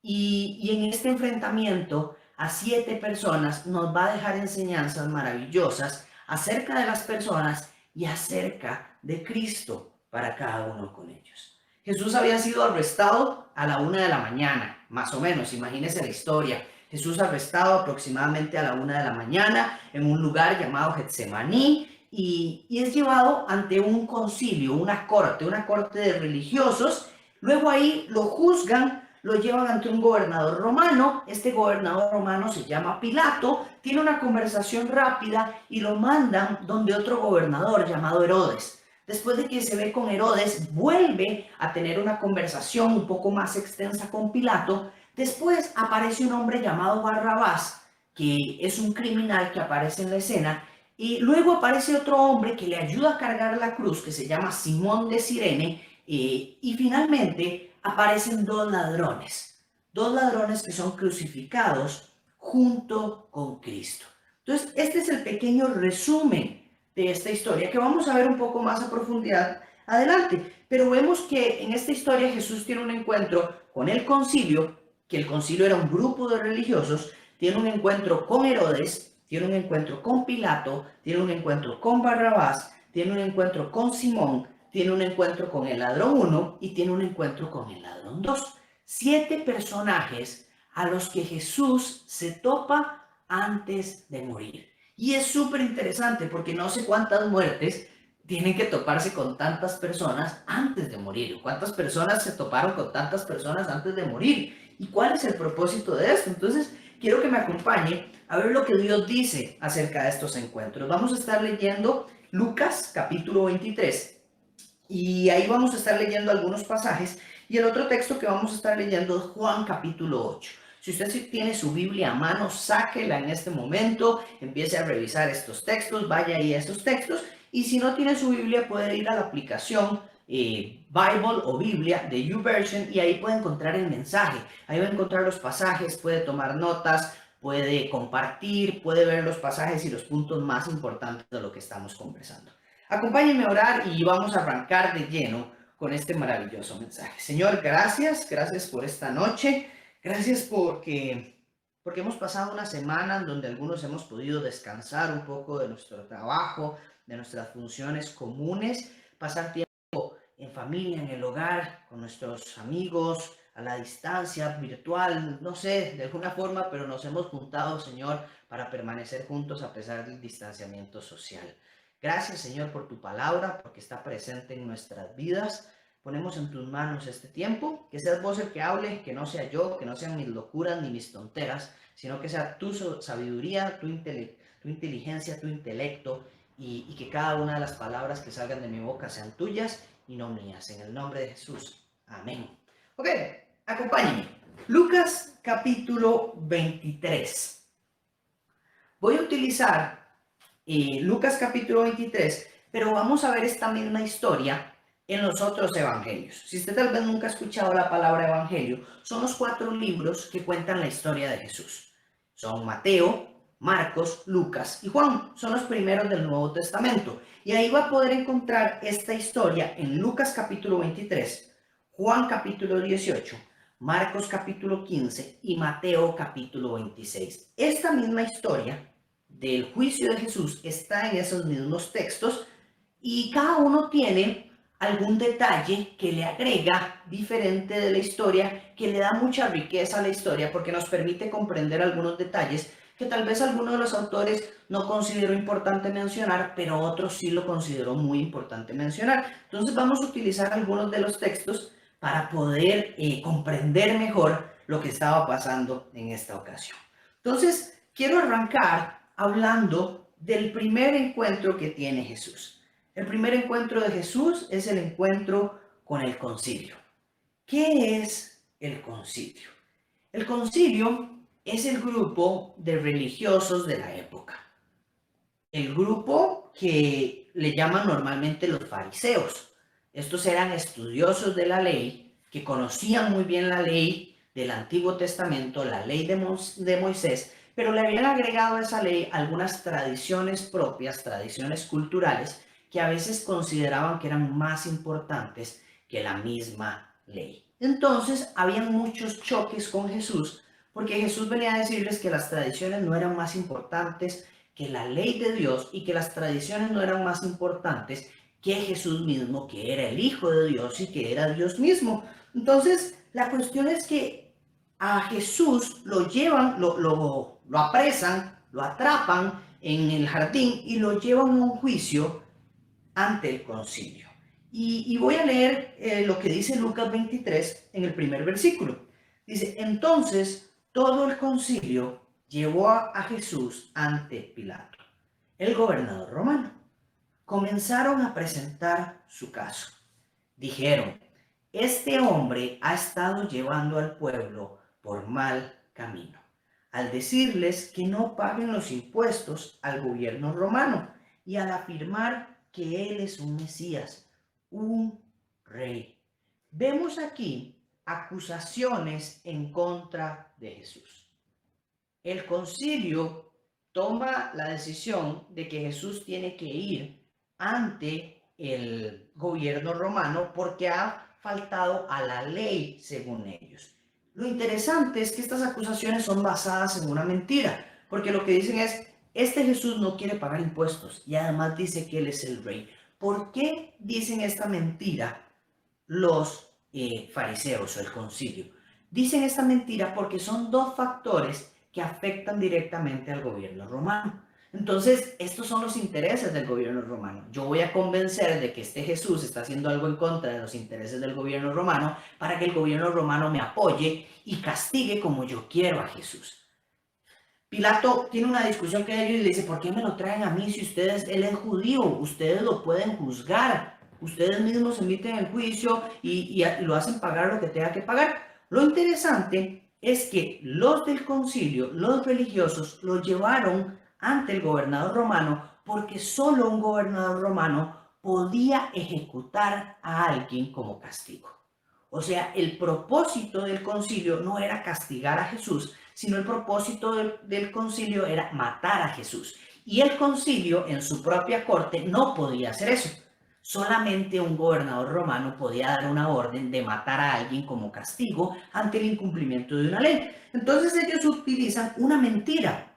Y en este enfrentamiento a 7 personas nos va a dejar enseñanzas maravillosas acerca de las personas y acerca de Cristo para cada uno con ellos. Jesús había sido arrestado a la 1 de la mañana, más o menos, imagínense la historia. Jesús arrestado aproximadamente a la 1 de la mañana en un lugar llamado Getsemaní y es llevado ante un concilio, una corte de religiosos. Luego ahí lo juzgan, lo llevan ante un gobernador romano. Este gobernador romano se llama Pilato, tiene una conversación rápida y lo mandan donde otro gobernador llamado Herodes. Después de que se ve con Herodes, vuelve a tener una conversación un poco más extensa con Pilato. Después aparece un hombre llamado Barrabás, que es un criminal que aparece en la escena, y luego aparece otro hombre que le ayuda a cargar la cruz, que se llama Simón de Cirene, y finalmente aparecen 2 ladrones que son crucificados junto con Cristo. Entonces, este es el pequeño resumen de esta historia que vamos a ver un poco más a profundidad adelante. Pero vemos que en esta historia Jesús tiene un encuentro con el concilio, que el concilio era un grupo de religiosos, tiene un encuentro con Herodes, tiene un encuentro con Pilato, tiene un encuentro con Barrabás, tiene un encuentro con Simón, tiene un encuentro con el ladrón 1 y tiene un encuentro con el ladrón 2. 7 personajes a los que Jesús se topa antes de morir. Y es súper interesante porque no sé cuántas muertes tienen que toparse con tantas personas antes de morir. ¿Cuántas personas se toparon con tantas personas antes de morir? ¿Y cuál es el propósito de esto? Entonces, quiero que me acompañe a ver lo que Dios dice acerca de estos encuentros. Vamos a estar leyendo Lucas capítulo 23 y ahí vamos a estar leyendo algunos pasajes y el otro texto que vamos a estar leyendo es Juan capítulo 8. Si usted tiene su Biblia a mano, sáquela en este momento, empiece a revisar estos textos, vaya ahí a estos textos, y si no tiene su Biblia puede ir a la aplicación Bible o Biblia de YouVersion y ahí puede encontrar el mensaje, ahí va a encontrar los pasajes, puede tomar notas, puede compartir, puede ver los pasajes y los puntos más importantes de lo que estamos conversando. Acompáñenme a orar y vamos a arrancar de lleno con este maravilloso mensaje. Señor, gracias por esta noche. Gracias porque hemos pasado una semana en donde algunos hemos podido descansar un poco de nuestro trabajo, de nuestras funciones comunes, pasar tiempo en familia, en el hogar, con nuestros amigos, a la distancia, virtual, no sé, de alguna forma, pero nos hemos juntado, Señor, para permanecer juntos a pesar del distanciamiento social. Gracias, Señor, por tu palabra, porque está presente en nuestras vidas. ponemos en tus manos este tiempo, que seas vos el que hable, que no sea yo, que no sean mis locuras ni mis tonteras, sino que sea tu sabiduría, tu inteligencia, tu intelecto, y que cada una de las palabras que salgan de mi boca sean tuyas y no mías. En el nombre de Jesús. Amén. Ok, acompáñenme. Lucas capítulo 23. Voy a utilizar Lucas capítulo 23, pero vamos a ver esta misma historia en los otros evangelios. Si usted tal vez nunca ha escuchado la palabra evangelio, son los 4 libros que cuentan la historia de Jesús. Son Mateo, Marcos, Lucas y Juan. Son los primeros del Nuevo Testamento. Y ahí va a poder encontrar esta historia en Lucas capítulo 23, Juan capítulo 18, Marcos capítulo 15 y Mateo capítulo 26. Esta misma historia del juicio de Jesús está en esos mismos textos y cada uno tiene algún detalle que le agrega diferente de la historia, que le da mucha riqueza a la historia porque nos permite comprender algunos detalles que tal vez alguno de los autores no consideró importante mencionar, pero otros sí lo consideró muy importante mencionar. Entonces vamos a utilizar algunos de los textos para poder comprender mejor lo que estaba pasando en esta ocasión. Entonces quiero arrancar hablando del primer encuentro que tiene Jesús. El primer encuentro de Jesús es el encuentro con el concilio. ¿Qué es el concilio? El concilio es el grupo de religiosos de la época. El grupo que le llaman normalmente los fariseos. Estos eran estudiosos de la ley, que conocían muy bien la ley del Antiguo Testamento, la ley de Moisés, pero le habían agregado a esa ley algunas tradiciones propias, tradiciones culturales, que a veces consideraban que eran más importantes que la misma ley. Entonces, habían muchos choques con Jesús, porque Jesús venía a decirles que las tradiciones no eran más importantes que la ley de Dios y que las tradiciones no eran más importantes que Jesús mismo, que era el Hijo de Dios y que era Dios mismo. Entonces, la cuestión es que a Jesús lo llevan, lo apresan, lo atrapan en el jardín y lo llevan a un juicio ante el concilio. Y voy a leer lo que dice Lucas 23 en el primer versículo. Dice, entonces todo el concilio llevó a Jesús ante Pilato, el gobernador romano. Comenzaron a presentar su caso. Dijeron, este hombre ha estado llevando al pueblo por mal camino, al decirles que no paguen los impuestos al gobierno romano y al afirmar que él es un Mesías, un rey. Vemos aquí acusaciones en contra de Jesús. El concilio toma la decisión de que Jesús tiene que ir ante el gobierno romano porque ha faltado a la ley según ellos. Lo interesante es que estas acusaciones son basadas en una mentira, porque lo que dicen es, este Jesús no quiere pagar impuestos y además dice que él es el rey. ¿Por qué dicen esta mentira los fariseos o el concilio? Dicen esta mentira porque son 2 factores que afectan directamente al gobierno romano. Entonces, estos son los intereses del gobierno romano. Yo voy a convencer de que este Jesús está haciendo algo en contra de los intereses del gobierno romano para que el gobierno romano me apoye y castigue como yo quiero a Jesús. Pilato tiene una discusión con ellos y le dice, ¿por qué me lo traen a mí si él es judío? Ustedes lo pueden juzgar. Ustedes mismos emiten el juicio y lo hacen pagar lo que tenga que pagar. Lo interesante es que los del concilio, los religiosos, lo llevaron ante el gobernador romano porque solo un gobernador romano podía ejecutar a alguien como castigo. O sea, el propósito del concilio no era castigar a Jesús, sino el propósito del concilio era matar a Jesús. Y el concilio en su propia corte no podía hacer eso. Solamente un gobernador romano podía dar una orden de matar a alguien como castigo ante el incumplimiento de una ley. Entonces ellos utilizan una mentira.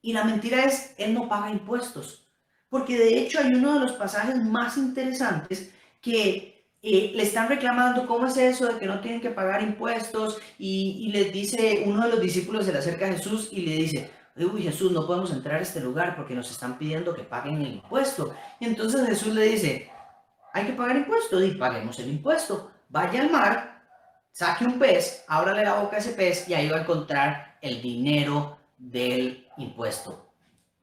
Y la mentira es, él no paga impuestos. Porque de hecho hay uno de los pasajes más interesantes que le están reclamando cómo es eso de que no tienen que pagar impuestos y les dice, uno de los discípulos se le acerca a Jesús y le dice, uy Jesús, no podemos entrar a este lugar porque nos están pidiendo que paguen el impuesto. Y entonces Jesús le dice, hay que pagar impuestos y paguemos el impuesto. Vaya al mar, saque un pez, ábrale la boca a ese pez y ahí va a encontrar el dinero del impuesto.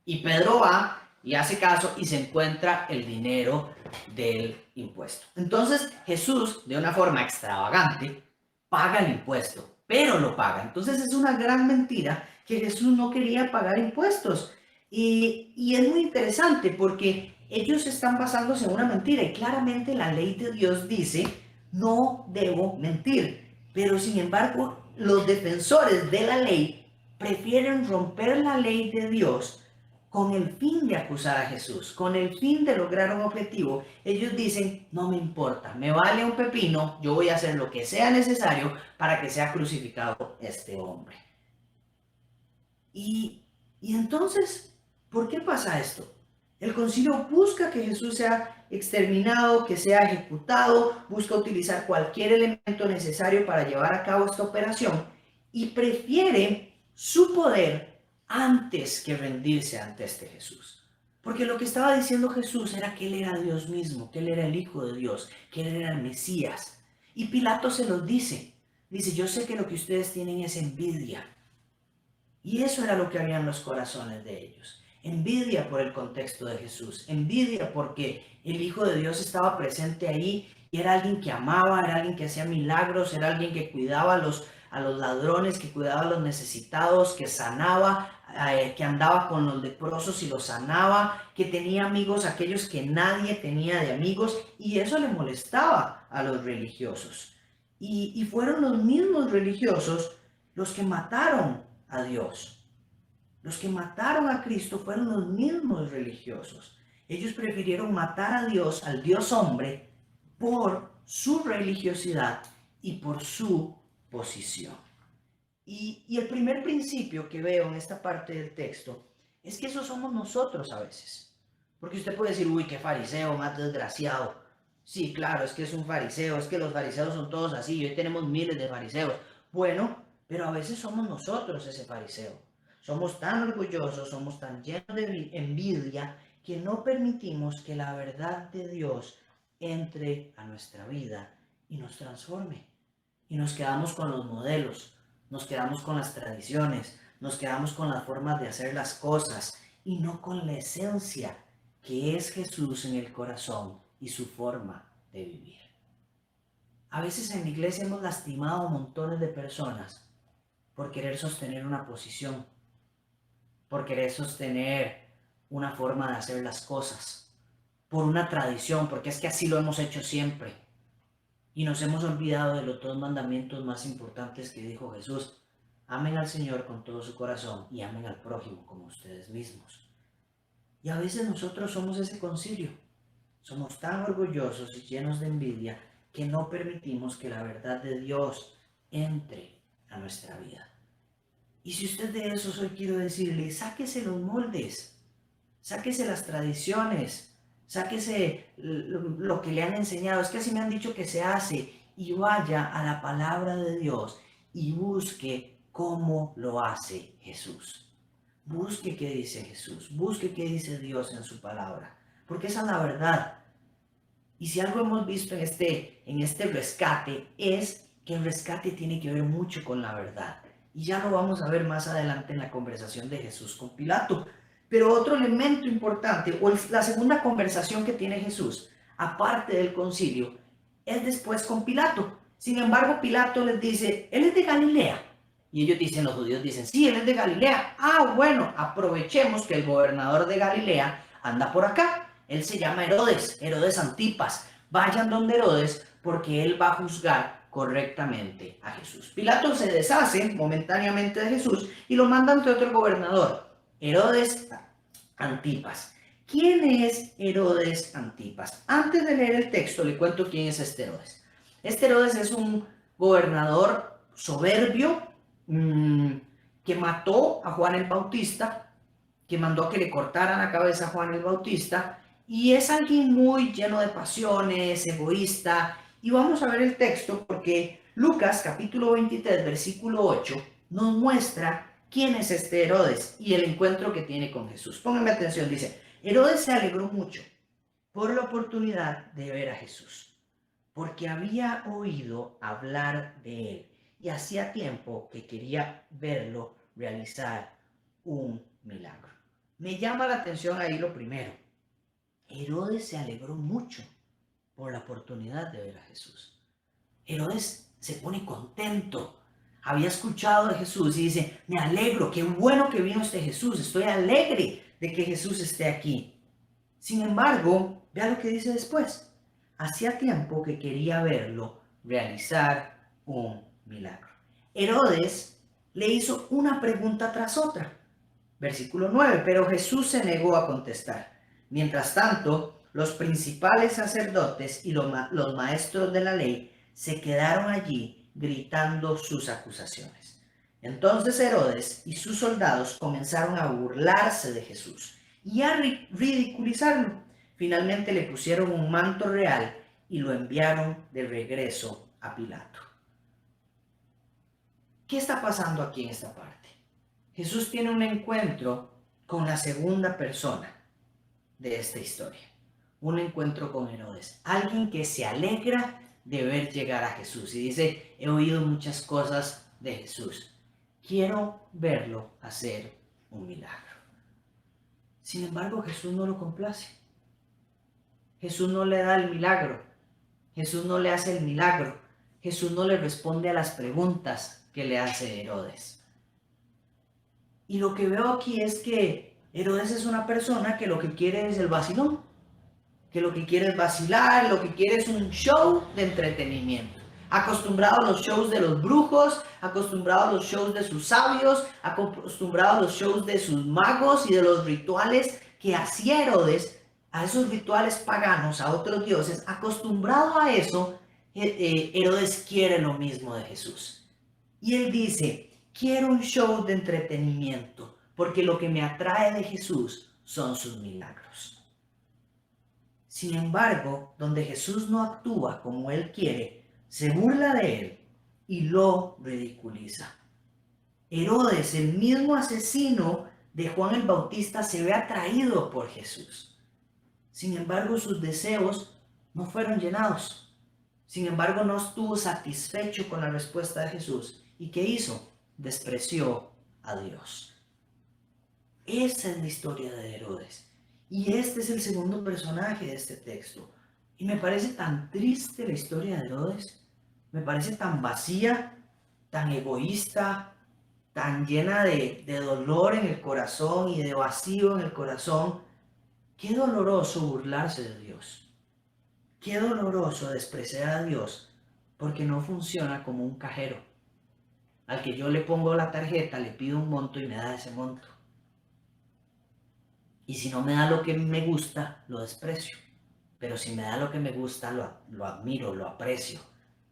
Y Pedro va y hace caso y se encuentra el dinero del impuesto. Entonces Jesús, de una forma extravagante, paga el impuesto, pero lo paga. Entonces es una gran mentira que Jesús no quería pagar impuestos. Y es muy interesante porque ellos están basándose en una mentira y claramente la ley de Dios dice, no debo mentir. Pero sin embargo, los defensores de la ley prefieren romper la ley de Dios con el fin de acusar a Jesús, con el fin de lograr un objetivo. Ellos dicen, no me importa, me vale un pepino, yo voy a hacer lo que sea necesario para que sea crucificado este hombre. Y entonces, ¿por qué pasa esto? El concilio busca que Jesús sea exterminado, que sea ejecutado, busca utilizar cualquier elemento necesario para llevar a cabo esta operación y prefiere su poder antes que rendirse ante este Jesús. Porque lo que estaba diciendo Jesús era que Él era Dios mismo, que Él era el Hijo de Dios, que Él era el Mesías. Y Pilato se los dice, yo sé que lo que ustedes tienen es envidia. Y eso era lo que había en los corazones de ellos. Envidia por el contexto de Jesús, envidia porque el Hijo de Dios estaba presente ahí y era alguien que amaba, era alguien que hacía milagros, era alguien que cuidaba a los ladrones, que cuidaba a los necesitados, que sanaba, que andaba con los leprosos y los sanaba, que tenía amigos, aquellos que nadie tenía de amigos, y eso le molestaba a los religiosos. Y fueron los mismos religiosos los que mataron a Dios. Los que mataron a Cristo fueron los mismos religiosos. Ellos prefirieron matar a Dios, al Dios hombre, por su religiosidad y por su posición. Y el primer principio que veo en esta parte del texto es que eso somos nosotros a veces. Porque usted puede decir, uy, qué fariseo más desgraciado. Sí, claro, es que es un fariseo, es que los fariseos son todos así, y hoy tenemos miles de fariseos. Bueno, pero a veces somos nosotros ese fariseo. Somos tan orgullosos, somos tan llenos de envidia que no permitimos que la verdad de Dios entre a nuestra vida y nos transforme. Y nos quedamos con los modelos, nos quedamos con las tradiciones, nos quedamos con las formas de hacer las cosas y no con la esencia que es Jesús en el corazón y su forma de vivir. A veces en la iglesia hemos lastimado a montones de personas por querer sostener una posición, por querer sostener una forma de hacer las cosas, por una tradición, porque es que así lo hemos hecho siempre. Y nos hemos olvidado de los 2 mandamientos más importantes que dijo Jesús. Amen al Señor con todo su corazón y amen al prójimo como ustedes mismos. Y a veces nosotros somos ese concilio. Somos tan orgullosos y llenos de envidia que no permitimos que la verdad de Dios entre a nuestra vida. Y si usted de esos hoy quiero decirle, sáquese los moldes, sáquese las tradiciones, sáquese lo que le han enseñado, es que así me han dicho que se hace, y vaya a la palabra de Dios y busque cómo lo hace Jesús. Busque qué dice Jesús, busque qué dice Dios en su palabra, porque esa es la verdad. Y si algo hemos visto en este rescate es que el rescate tiene que ver mucho con la verdad. Y ya lo vamos a ver más adelante en la conversación de Jesús con Pilato. Pero otro elemento importante, o la segunda conversación que tiene Jesús, aparte del concilio, es después con Pilato. Sin embargo, Pilato les dice, él es de Galilea. Y ellos dicen, los judíos dicen, sí, él es de Galilea. Ah, bueno, aprovechemos que el gobernador de Galilea anda por acá. Él se llama Herodes, Herodes Antipas. Vayan donde Herodes porque él va a juzgar correctamente a Jesús. Pilato se deshace momentáneamente de Jesús y lo manda ante otro gobernador, Herodes Antipas. ¿Quién es Herodes Antipas? Antes de leer el texto le cuento quién es este Herodes. Este Herodes es un gobernador soberbio que mató a Juan el Bautista, que mandó que le cortaran la cabeza a Juan el Bautista, y es alguien muy lleno de pasiones, egoísta. Y vamos a ver el texto porque Lucas capítulo 23 versículo 8 nos muestra quién es este Herodes y el encuentro que tiene con Jesús. Pónganme atención, dice, Herodes se alegró mucho por la oportunidad de ver a Jesús, porque había oído hablar de él y hacía tiempo que quería verlo realizar un milagro. Me llama la atención ahí lo primero. Herodes se alegró mucho por la oportunidad de ver a Jesús. Herodes se pone contento. Había escuchado de Jesús y dice, me alegro, qué bueno que vino este Jesús, estoy alegre de que Jesús esté aquí. Sin embargo, vea lo que dice después. Hacía tiempo que quería verlo realizar un milagro. Herodes le hizo una pregunta tras otra. Versículo 9, pero Jesús se negó a contestar. Mientras tanto, los principales sacerdotes y los maestros de la ley se quedaron allí gritando sus acusaciones. Entonces Herodes y sus soldados comenzaron a burlarse de Jesús y a ridiculizarlo. Finalmente le pusieron un manto real y lo enviaron de regreso a Pilato. ¿Qué está pasando aquí en esta parte? Jesús tiene un encuentro con la segunda persona de esta historia. Un encuentro con Herodes. Alguien que se alegra de ver llegar a Jesús y dice, he oído muchas cosas de Jesús. Quiero verlo hacer un milagro. Sin embargo, Jesús no lo complace. Jesús no le da el milagro. Jesús no le hace el milagro. Jesús no le responde a las preguntas que le hace Herodes. Y lo que veo aquí es que Herodes es una persona que lo que quiere es el vacilón, que lo que quiere es vacilar, lo que quiere es un show de entretenimiento. Acostumbrado a los shows de los brujos, acostumbrado a los shows de sus sabios, acostumbrado a los shows de sus magos y de los rituales que hacía Herodes, a esos rituales paganos, a otros dioses, acostumbrado a eso, Herodes quiere lo mismo de Jesús. Y él dice, quiero un show de entretenimiento, porque lo que me atrae de Jesús son sus milagros. Sin embargo, donde Jesús no actúa como él quiere, se burla de él y lo ridiculiza. Herodes, el mismo asesino de Juan el Bautista, se ve atraído por Jesús. Sin embargo, sus deseos no fueron llenados. Sin embargo, no estuvo satisfecho con la respuesta de Jesús. ¿Y qué hizo? Despreció a Dios. Esa es la historia de Herodes. Y este es el segundo personaje de este texto. Y me parece tan triste la historia de Herodes. Me parece tan vacía, tan egoísta, tan llena de dolor en el corazón y de vacío en el corazón. Qué doloroso burlarse de Dios. Qué doloroso despreciar a Dios porque no funciona como un cajero. Al que yo le pongo la tarjeta, le pido un monto y me da ese monto. Y si no me da lo que me gusta, lo desprecio. Pero si me da lo que me gusta, lo admiro, lo aprecio.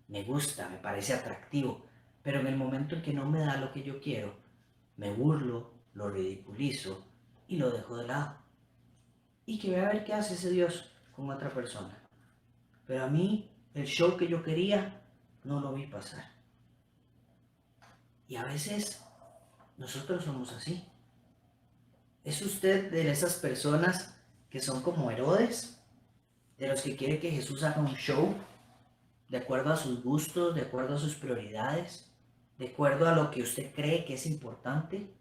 Me gusta, me parece atractivo. Pero en el momento en que no me da lo que yo quiero, me burlo, lo ridiculizo y lo dejo de lado. Y que voy a ver qué hace ese Dios con otra persona. Pero a mí, el show que yo quería, no lo vi pasar. Y a veces, nosotros somos así. ¿Es usted de esas personas que son como Herodes? ¿De los que quiere que Jesús haga un show? ¿De acuerdo a sus gustos? ¿De acuerdo a sus prioridades? ¿De acuerdo a lo que usted cree que es importante?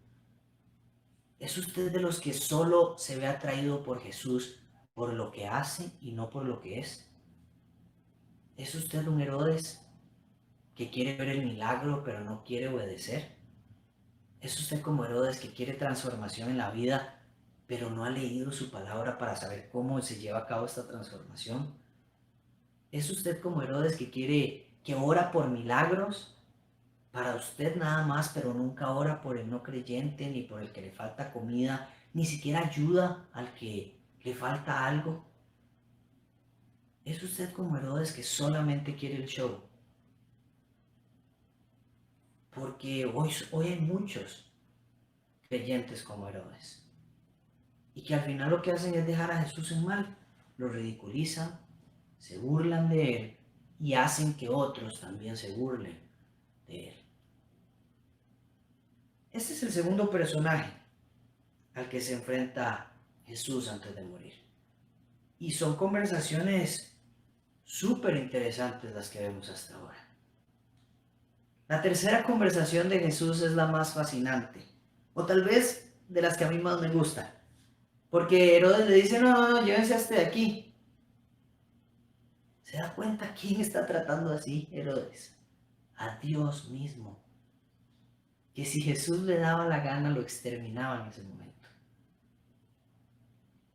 ¿Es usted de los que solo se ve atraído por Jesús por lo que hace y no por lo que es? ¿Es usted un Herodes que quiere ver el milagro pero no quiere obedecer? ¿Es usted como Herodes que quiere transformación en la vida pero no ha leído su palabra para saber cómo se lleva a cabo esta transformación? ¿Es usted como Herodes que ora por milagros para usted nada más, pero nunca ora por el no creyente, ni por el que le falta comida, ni siquiera ayuda al que le falta algo? ¿Es usted como Herodes que solamente quiere el show? Porque hoy hay muchos creyentes como Herodes. Y que al final lo que hacen es dejar a Jesús en mal. Lo ridiculizan, se burlan de él y hacen que otros también se burlen de él. Este es el segundo personaje al que se enfrenta Jesús antes de morir. Y son conversaciones súper interesantes las que vemos hasta ahora. La tercera conversación de Jesús es la más fascinante, o tal vez de las que a mí más me gustan, porque Herodes le dice, no, llévense a este de aquí. ¿Se da cuenta quién está tratando así Herodes? A Dios mismo. Que si Jesús le daba la gana, lo exterminaba en ese momento.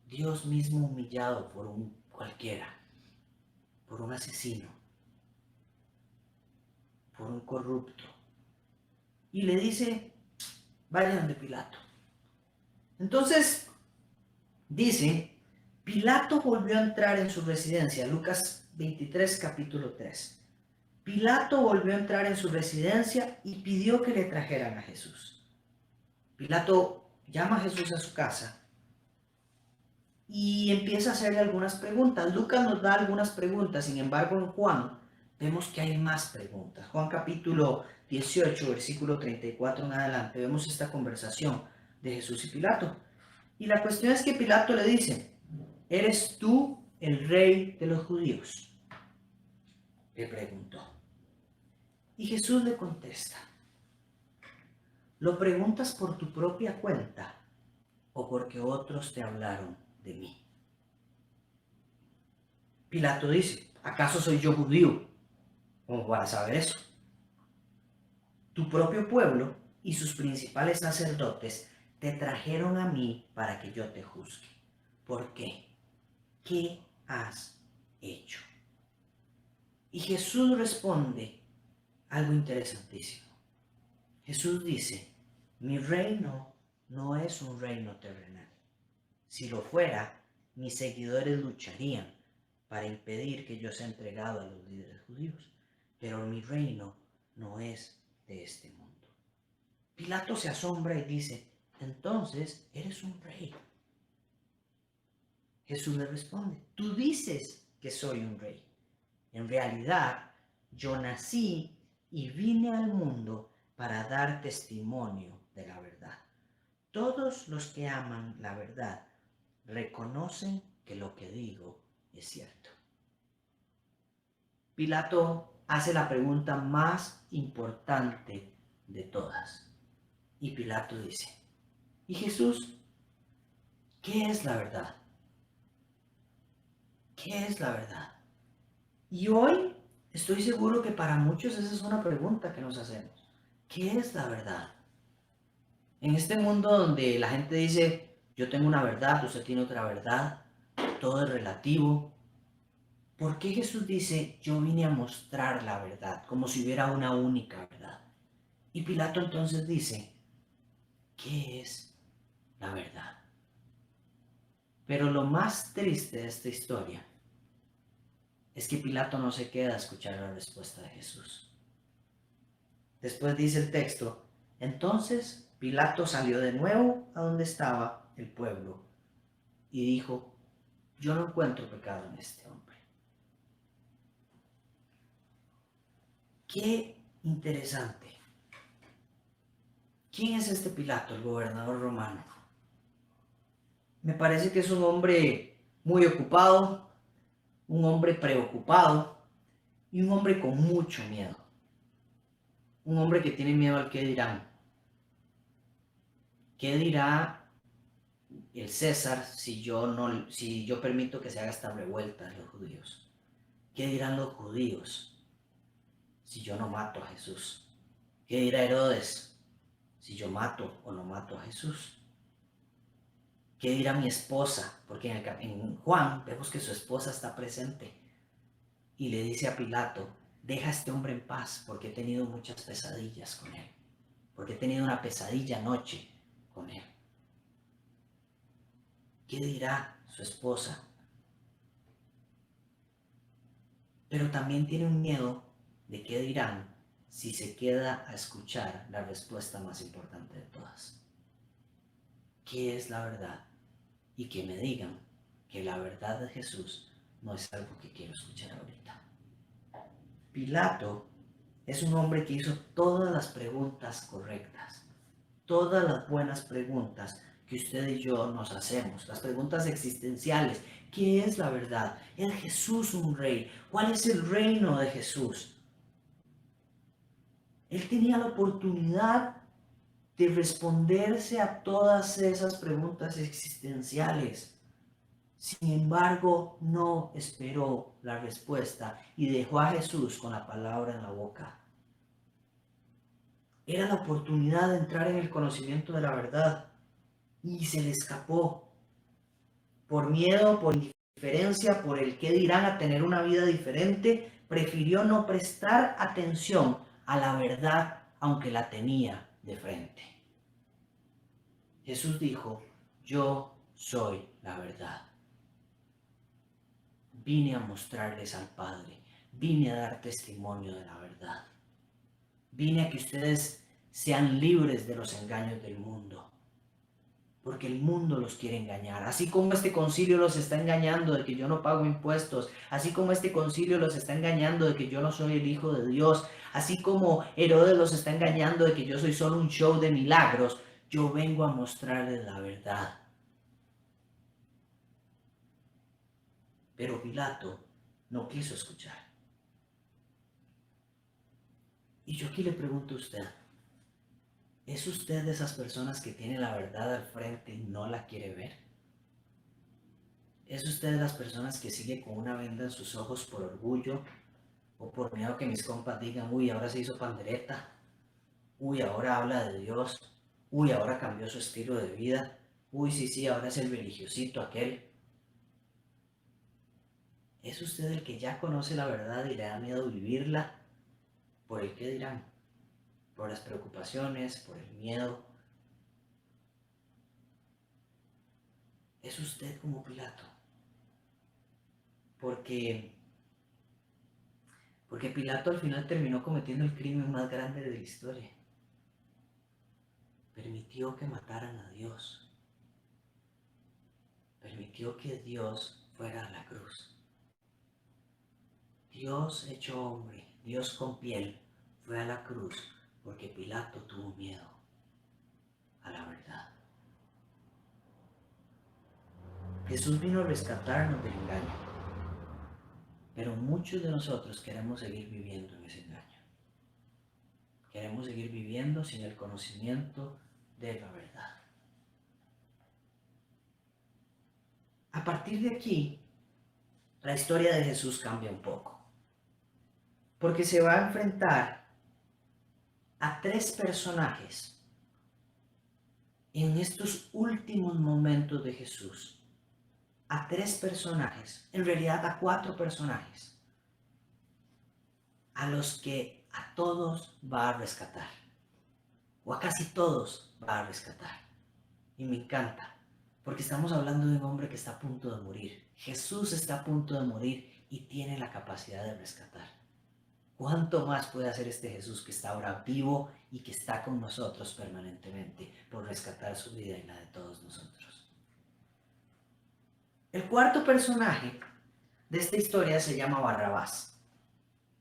Dios mismo humillado por un cualquiera, por un asesino, por un corrupto. Y le dice, vayan de Pilato. Entonces, dice, Pilato volvió a entrar en su residencia, Lucas 23, capítulo 3. Pilato volvió a entrar en su residencia y pidió que le trajeran a Jesús. Pilato llama a Jesús a su casa y empieza a hacerle algunas preguntas. Lucas nos da algunas preguntas, sin embargo en Juan vemos que hay más preguntas. Juan capítulo 18, versículo 34 en adelante, vemos esta conversación de Jesús y Pilato. Y la cuestión es que Pilato le dice, ¿eres tú el rey de los judíos?, le preguntó. Y Jesús le contesta, ¿lo preguntas por tu propia cuenta o porque otros te hablaron de mí? Pilato dice, ¿acaso soy yo judío? ¿Cómo para saber eso? Tu propio pueblo y sus principales sacerdotes te trajeron a mí para que yo te juzgue. ¿Por qué? ¿Qué has hecho? Y Jesús responde algo interesantísimo. Jesús dice, mi reino no es un reino terrenal. Si lo fuera, mis seguidores lucharían para impedir que yo sea entregado a los líderes judíos. Pero mi reino no es de este mundo. Pilato se asombra y dice, entonces eres un rey. Jesús le responde, tú dices que soy un rey. En realidad, yo nací y vine al mundo para dar testimonio de la verdad. Todos los que aman la verdad reconocen que lo que digo es cierto. Pilato hace la pregunta más importante de todas. Y Pilato dice, ¿y Jesús? ¿Qué es la verdad? ¿Qué es la verdad? Y hoy estoy seguro que para muchos esa es una pregunta que nos hacemos. ¿Qué es la verdad? En este mundo donde la gente dice, yo tengo una verdad, usted tiene otra verdad, todo es relativo. ¿Por qué Jesús dice, yo vine a mostrar la verdad, como si hubiera una única verdad? Y Pilato entonces dice, ¿qué es la verdad? Pero lo más triste de esta historia es que Pilato no se queda a escuchar la respuesta de Jesús. Después dice el texto, entonces Pilato salió de nuevo a donde estaba el pueblo y dijo, yo no encuentro pecado en este hombre. Qué interesante. ¿Quién es este Pilato, el gobernador romano? Me parece que es un hombre muy ocupado, un hombre preocupado y un hombre con mucho miedo. Un hombre que tiene miedo al qué dirán. ¿Qué dirá el César si yo permito que se haga esta revuelta de los judíos? ¿Qué dirán los judíos si yo no mato a Jesús? ¿Qué dirá Herodes si yo mato o no mato a Jesús? ¿Qué dirá mi esposa? Porque en Juan vemos que su esposa está presente y le dice a Pilato, deja a este hombre en paz porque he tenido muchas pesadillas con él, porque he tenido una pesadilla anoche con él. ¿Qué dirá su esposa? Pero también tiene un miedo de qué dirán si se queda a escuchar la respuesta más importante de todas. ¿Qué es la verdad? Y que me digan que la verdad de Jesús no es algo que quiero escuchar ahorita. Pilato es un hombre que hizo todas las preguntas correctas, todas las buenas preguntas que usted y yo nos hacemos, las preguntas existenciales. ¿Qué es la verdad? ¿Es Jesús un rey? ¿Cuál es el reino de Jesús? Él tenía la oportunidad de responderse a todas esas preguntas existenciales. Sin embargo, no esperó la respuesta y dejó a Jesús con la palabra en la boca. Era la oportunidad de entrar en el conocimiento de la verdad y se le escapó. Por miedo, por indiferencia, por el qué dirán a tener una vida diferente, prefirió no prestar atención a la verdad aunque la tenía de frente. Jesús dijo, yo soy la verdad. Vine a mostrarles al Padre, vine a dar testimonio de la verdad. Vine a que ustedes sean libres de los engaños del mundo, porque el mundo los quiere engañar. Así como este concilio los está engañando de que yo no pago impuestos, así como este concilio los está engañando de que yo no soy el Hijo de Dios, así como Herodes los está engañando de que yo soy solo un show de milagros, yo vengo a mostrarles la verdad. Pero Pilato no quiso escuchar. Y yo aquí le pregunto a usted, ¿es usted de esas personas que tiene la verdad al frente y no la quiere ver? ¿Es usted de las personas que sigue con una venda en sus ojos por orgullo o por miedo a que mis compas digan, uy, ahora se hizo pandereta, uy, ahora habla de Dios, uy, ahora cambió su estilo de vida, uy, sí, ahora es el religiosito aquel? ¿Es usted el que ya conoce la verdad y le da miedo vivirla por el qué dirán? Por las preocupaciones, por el miedo. Es usted como Pilato. Porque Pilato al final terminó cometiendo el crimen más grande de la historia. Permitió que mataran a Dios. Permitió que Dios fuera a la cruz. Dios hecho hombre, Dios con piel, fue a la cruz porque Pilato tuvo miedo a la verdad. Jesús vino a rescatarnos del engaño, pero muchos de nosotros queremos seguir viviendo en ese engaño. Queremos seguir viviendo sin el conocimiento de la verdad. A partir de aquí, la historia de Jesús cambia un poco, porque se va a enfrentar a tres personajes en estos últimos momentos de Jesús. A tres personajes, en realidad a cuatro personajes, a los que a todos va a rescatar, o a casi todos va a rescatar. Y me encanta, porque estamos hablando de un hombre que está a punto de morir. Jesús está a punto de morir y tiene la capacidad de rescatar. ¿Cuánto más puede hacer este Jesús que está ahora vivo y que está con nosotros permanentemente por rescatar su vida y la de todos nosotros? El cuarto personaje de esta historia se llama Barrabás.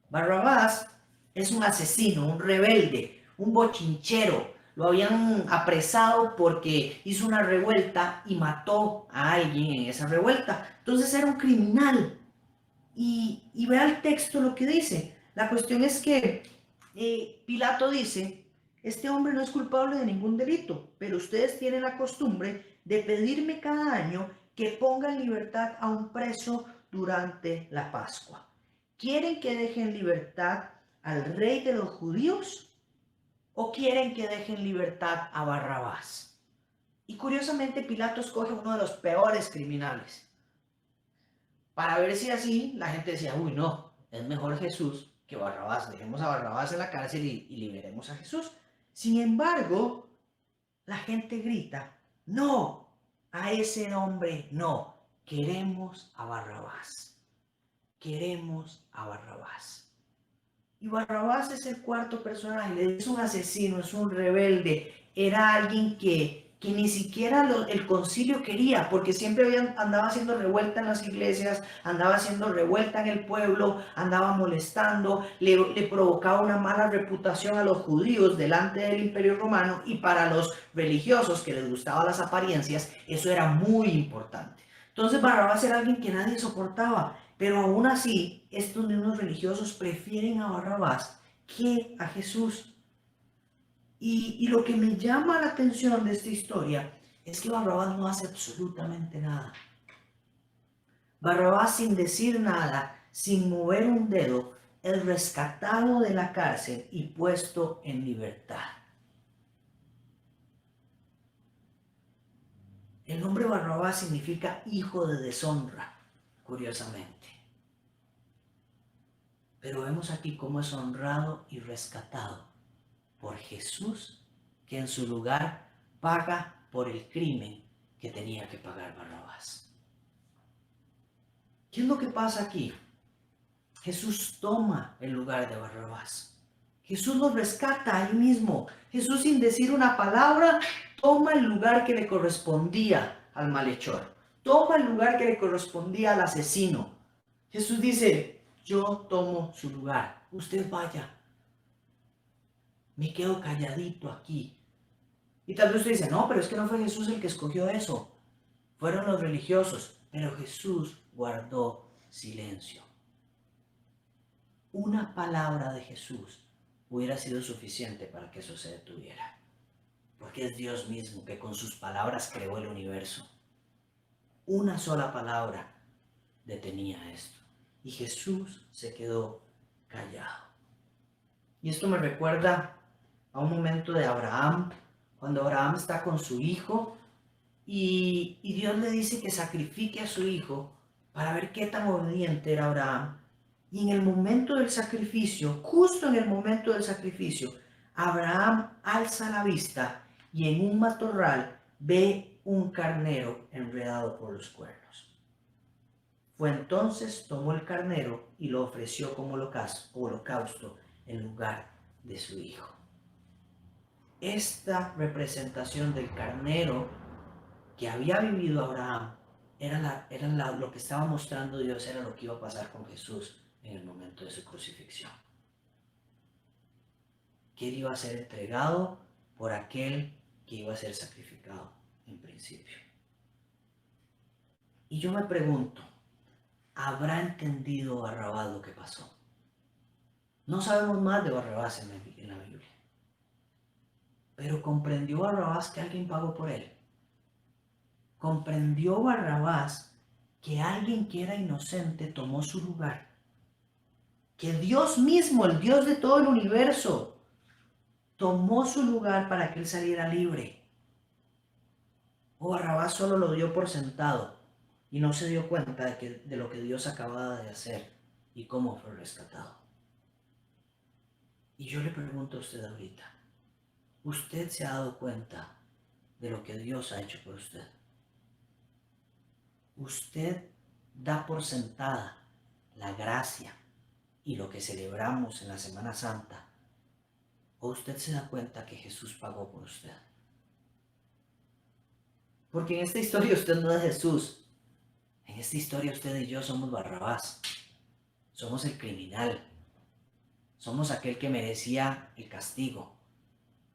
Barrabás es un asesino, un rebelde, un bochinchero. Lo habían apresado porque hizo una revuelta y mató a alguien en esa revuelta. Entonces era un criminal. Y vea el texto lo que dice. La cuestión es que Pilato dice, este hombre no es culpable de ningún delito, pero ustedes tienen la costumbre de pedirme cada año que ponga en libertad a un preso durante la Pascua. ¿Quieren que deje en libertad al rey de los judíos o quieren que deje en libertad a Barrabás? Y curiosamente Pilato escoge uno de los peores criminales. Para ver si así la gente decía, uy no, es mejor Jesús que Barrabás. Dejemos a Barrabás en la cárcel y liberemos a Jesús. Sin embargo, la gente grita, no, a ese hombre no, queremos a Barrabás. Queremos a Barrabás. Y Barrabás es el cuarto personaje, es un asesino, es un rebelde, era alguien que que ni siquiera el concilio quería, porque siempre andaba haciendo revuelta en las iglesias, andaba haciendo revuelta en el pueblo, andaba molestando, le provocaba una mala reputación a los judíos delante del Imperio Romano, y para los religiosos que les gustaban las apariencias, eso era muy importante. Entonces Barrabás era alguien que nadie soportaba, pero aún así, estos mismos religiosos prefieren a Barrabás que a Jesús. Y lo que me llama la atención de esta historia es que Barrabás no hace absolutamente nada. Barrabás, sin decir nada, sin mover un dedo, es rescatado de la cárcel y puesto en libertad. El nombre Barrabás significa hijo de deshonra, curiosamente. Pero vemos aquí cómo es honrado y rescatado por Jesús, que en su lugar paga por el crimen que tenía que pagar Barrabás. ¿Qué es lo que pasa aquí? Jesús toma el lugar de Barrabás. Jesús lo rescata ahí mismo. Jesús, sin decir una palabra, toma el lugar que le correspondía al malhechor. Toma el lugar que le correspondía al asesino. Jesús dice: yo tomo su lugar. Usted vaya. Me quedo calladito aquí. Y tal vez usted dice: no, pero es que no fue Jesús el que escogió eso. Fueron los religiosos. Pero Jesús guardó silencio. Una palabra de Jesús hubiera sido suficiente para que eso se detuviera. Porque es Dios mismo que con sus palabras creó el universo. Una sola palabra detenía esto. Y Jesús se quedó callado. Y esto me recuerda a un momento de Abraham, cuando Abraham está con su hijo y Dios le dice que sacrifique a su hijo para ver qué tan obediente era Abraham. Y en el momento del sacrificio, justo en el momento del sacrificio, Abraham alza la vista y en un matorral ve un carnero enredado por los cuernos. Fue entonces tomó el carnero y lo ofreció como holocausto en lugar de su hijo. Esta representación del carnero que había vivido Abraham lo que estaba mostrando Dios, era lo que iba a pasar con Jesús en el momento de su crucifixión. Que él iba a ser entregado por aquel que iba a ser sacrificado en principio. Y yo me pregunto, ¿habrá entendido Barrabás lo que pasó? No sabemos más de Barrabás en la Biblia. Pero comprendió Barrabás que alguien pagó por él. Comprendió Barrabás que alguien que era inocente tomó su lugar. Que Dios mismo, el Dios de todo el universo, tomó su lugar para que él saliera libre. O Barrabás solo lo dio por sentado y no se dio cuenta de lo que Dios acababa de hacer y cómo fue rescatado. Y yo le pregunto a usted ahorita, ¿usted se ha dado cuenta de lo que Dios ha hecho por usted? ¿Usted da por sentada la gracia y lo que celebramos en la Semana Santa? ¿O usted se da cuenta que Jesús pagó por usted? Porque en esta historia usted no es Jesús. En esta historia usted y yo somos Barrabás. Somos el criminal. Somos aquel que merecía el castigo,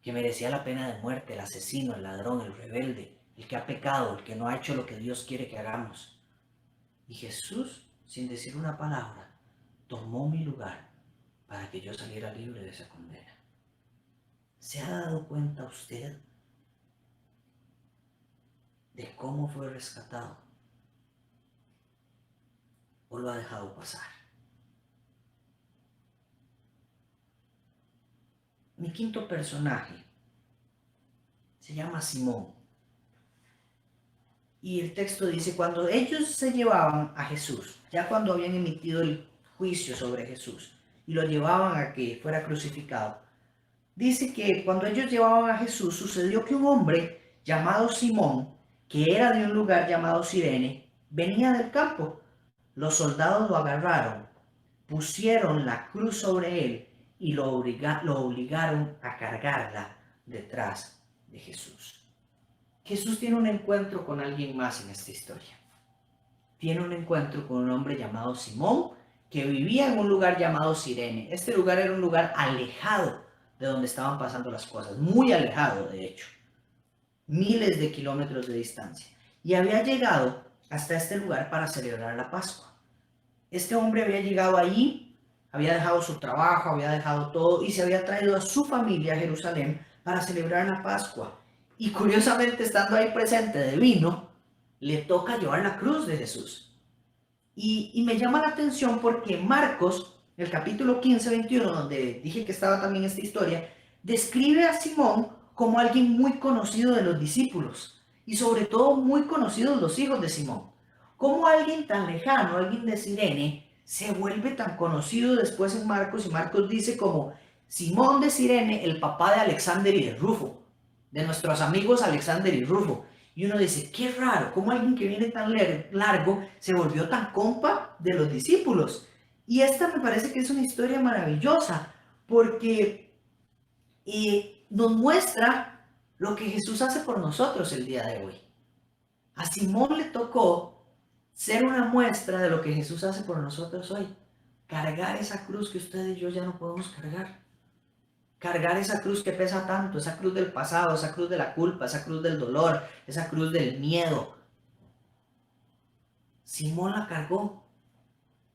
que merecía la pena de muerte, el asesino, el ladrón, el rebelde, el que ha pecado, el que no ha hecho lo que Dios quiere que hagamos. Y Jesús, sin decir una palabra, tomó mi lugar para que yo saliera libre de esa condena. ¿Se ha dado cuenta usted de cómo fue rescatado? ¿O lo ha dejado pasar? Mi quinto personaje se llama Simón. Y el texto dice, cuando ellos se llevaban a Jesús, ya cuando habían emitido el juicio sobre Jesús y lo llevaban a que fuera crucificado, dice que cuando ellos llevaban a Jesús, sucedió que un hombre llamado Simón, que era de un lugar llamado Cirene, venía del campo. Los soldados lo agarraron, pusieron la cruz sobre él y lo obligaron a cargarla detrás de Jesús. Jesús tiene un encuentro con alguien más en esta historia. Tiene un encuentro con un hombre llamado Simón, que vivía en un lugar llamado Cirene. Este lugar era un lugar alejado de donde estaban pasando las cosas, muy alejado de hecho, miles de kilómetros de distancia. Y había llegado hasta este lugar para celebrar la Pascua. Este hombre había llegado allí, había dejado su trabajo, había dejado todo y se había traído a su familia a Jerusalén para celebrar la Pascua. Y curiosamente, estando ahí presente de vino, le toca llevar la cruz de Jesús. Y me llama la atención porque Marcos, el capítulo 15-21, donde dije que estaba también esta historia, describe a Simón como alguien muy conocido de los discípulos y sobre todo muy conocidos los hijos de Simón. Cómo alguien tan lejano, alguien de Cirene, se vuelve tan conocido después en Marcos, y Marcos dice como Simón de Cirene, el papá de Alexander y de Rufo, de nuestros amigos Alexander y Rufo. Y uno dice, qué raro, cómo alguien que viene tan largo se volvió tan compa de los discípulos. Y esta me parece que es una historia maravillosa, porque nos muestra lo que Jesús hace por nosotros el día de hoy. A Simón le tocó ser una muestra de lo que Jesús hace por nosotros hoy. Cargar esa cruz que usted y yo ya no podemos cargar. Cargar esa cruz que pesa tanto, esa cruz del pasado, esa cruz de la culpa, esa cruz del dolor, esa cruz del miedo. Simón la cargó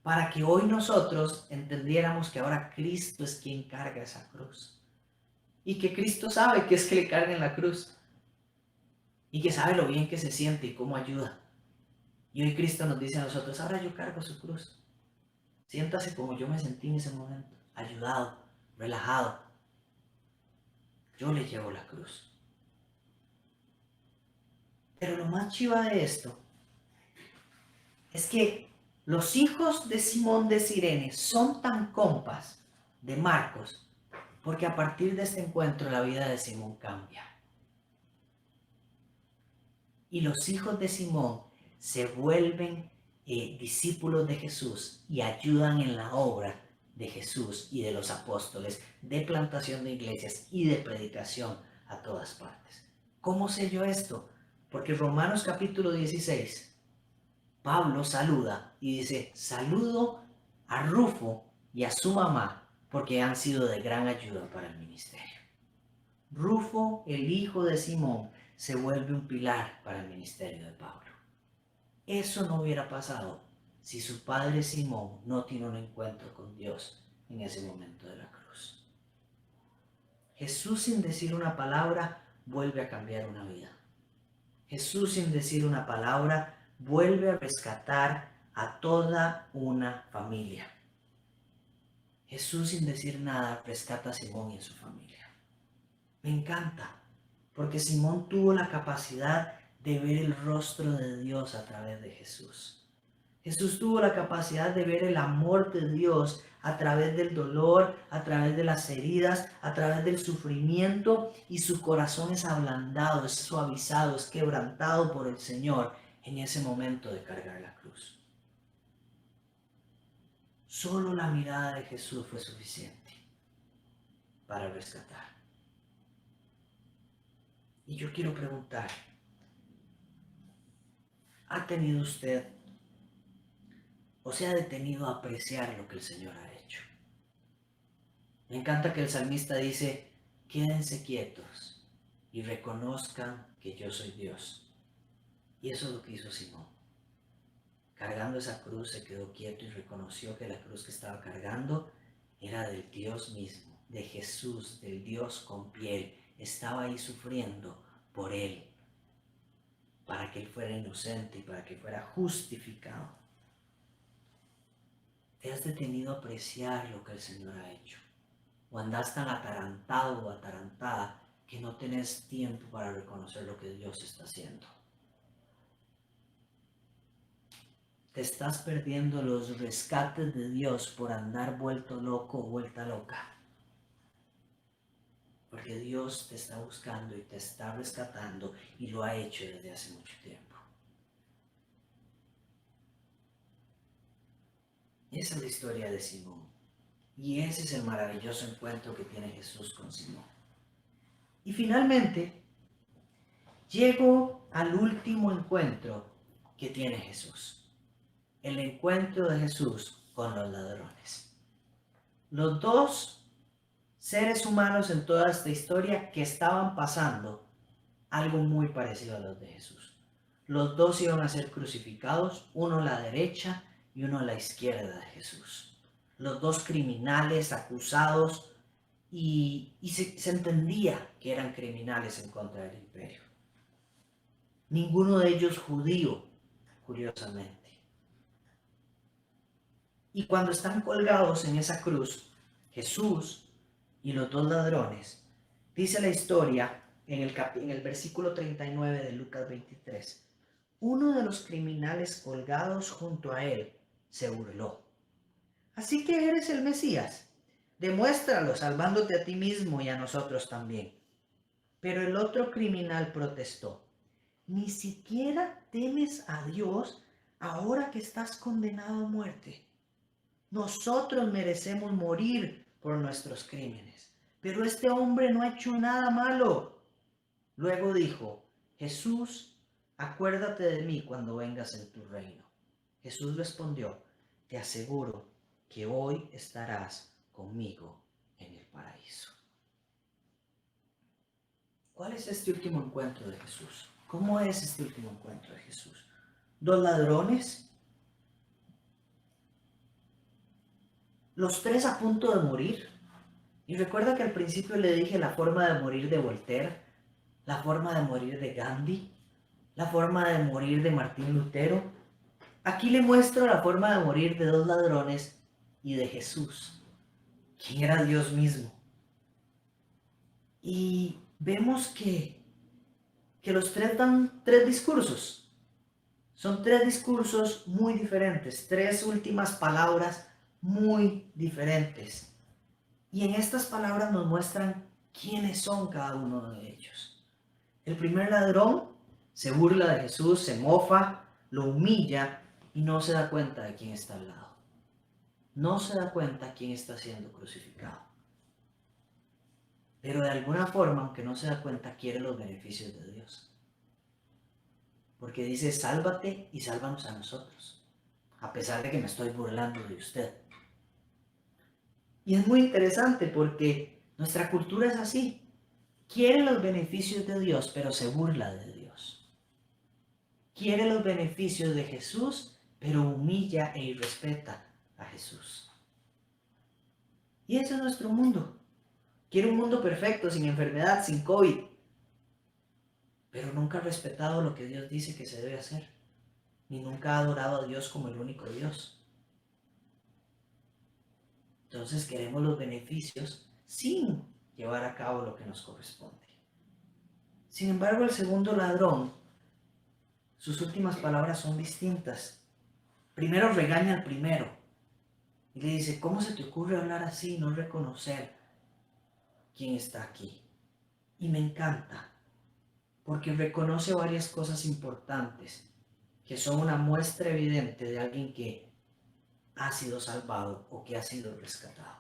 para que hoy nosotros entendiéramos que ahora Cristo es quien carga esa cruz. Y que Cristo sabe que es que le carguen la cruz. Y que sabe lo bien que se siente y cómo ayuda. Y hoy Cristo nos dice a nosotros, ahora yo cargo su cruz. Siéntase como yo me sentí en ese momento, ayudado, relajado. Yo le llevo la cruz. Pero lo más chiva de esto es que los hijos de Simón de Cirene son tan compas de Marcos porque a partir de este encuentro la vida de Simón cambia. Y los hijos de Simón se vuelven discípulos de Jesús y ayudan en la obra de Jesús y de los apóstoles, de plantación de iglesias y de predicación a todas partes. ¿Cómo sé yo esto? Porque Romanos capítulo 16, Pablo saluda y dice, saludo a Rufo y a su mamá porque han sido de gran ayuda para el ministerio. Rufo, el hijo de Simón, se vuelve un pilar para el ministerio de Pablo. Eso no hubiera pasado si su padre Simón no tiene un encuentro con Dios en ese momento de la cruz. Jesús, sin decir una palabra, vuelve a cambiar una vida. Jesús, sin decir una palabra, vuelve a rescatar a toda una familia. Jesús, sin decir nada, rescata a Simón y a su familia. Me encanta, porque Simón tuvo la capacidad de ver el rostro de Dios a través de Jesús. Jesús tuvo la capacidad de ver el amor de Dios a través del dolor, a través de las heridas, a través del sufrimiento, y su corazón es ablandado, es suavizado, es quebrantado por el Señor en ese momento de cargar la cruz. Solo la mirada de Jesús fue suficiente para rescatar. Y yo quiero preguntar, ¿ha tenido usted o se ha detenido a apreciar lo que el Señor ha hecho? Me encanta que el salmista dice, quédense quietos y reconozcan que yo soy Dios. Y eso es lo que hizo Simón. Cargando esa cruz se quedó quieto y reconoció que la cruz que estaba cargando era del Dios mismo, de Jesús, del Dios con piel. Estaba ahí sufriendo por él, para que él fuera inocente y para que fuera justificado. ¿Te has detenido a apreciar lo que el Señor ha hecho? ¿O andas tan atarantado o atarantada que no tenés tiempo para reconocer lo que Dios está haciendo? Te estás perdiendo los rescates de Dios por andar vuelto loco o vuelta loca. Porque Dios te está buscando y te está rescatando, y lo ha hecho desde hace mucho tiempo. Esa es la historia de Simón. Y ese es el maravilloso encuentro que tiene Jesús con Simón. Y finalmente, llego al último encuentro que tiene Jesús. El encuentro de Jesús con los ladrones. Los dos seres humanos en toda esta historia que estaban pasando algo muy parecido a los de Jesús. Los dos iban a ser crucificados, uno a la derecha y uno a la izquierda de Jesús. Los dos criminales acusados y se entendía que eran criminales en contra del imperio. Ninguno de ellos judío, curiosamente. Y cuando están colgados en esa cruz, Jesús y los dos ladrones, dice la historia en el versículo 39 de Lucas 23, uno de los criminales colgados junto a él se burló. Así que eres el Mesías, demuéstralo salvándote a ti mismo y a nosotros también. Pero el otro criminal protestó, ni siquiera temes a Dios ahora que estás condenado a muerte. Nosotros merecemos morir por nuestros crímenes, pero este hombre no ha hecho nada malo. Luego dijo, Jesús, acuérdate de mí cuando vengas en tu reino. Jesús respondió, te aseguro que hoy estarás conmigo en el paraíso. ¿Cuál es este último encuentro de Jesús? ¿Cómo es este último encuentro de Jesús? Dos ladrones, los tres a punto de morir. Y recuerda que al principio le dije la forma de morir de Voltaire, la forma de morir de Gandhi, la forma de morir de Martín Lutero. Aquí le muestro la forma de morir de dos ladrones y de Jesús, quien era Dios mismo. Y vemos que los tres dan tres discursos. Son tres discursos muy diferentes, tres últimas palabras muy diferentes. Y en estas palabras nos muestran quiénes son cada uno de ellos. El primer ladrón se burla de Jesús, se mofa, lo humilla y no se da cuenta de quién está al lado. No se da cuenta quién está siendo crucificado. Pero de alguna forma, aunque no se da cuenta, quiere los beneficios de Dios. Porque dice, sálvate y sálvanos a nosotros, a pesar de que me estoy burlando de usted. Y es muy interesante porque nuestra cultura es así. Quiere los beneficios de Dios, pero se burla de Dios. Quiere los beneficios de Jesús, pero humilla e irrespeta a Jesús. Y ese es nuestro mundo. Quiere un mundo perfecto, sin enfermedad, sin COVID. Pero nunca ha respetado lo que Dios dice que se debe hacer. Ni nunca ha adorado a Dios como el único Dios. Entonces queremos los beneficios sin llevar a cabo lo que nos corresponde. Sin embargo, el segundo ladrón, sus últimas palabras son distintas. Primero regaña al primero y le dice, ¿cómo se te ocurre hablar así y no reconocer quién está aquí? Y me encanta, porque reconoce varias cosas importantes que son una muestra evidente de alguien que ha sido salvado o que ha sido rescatado.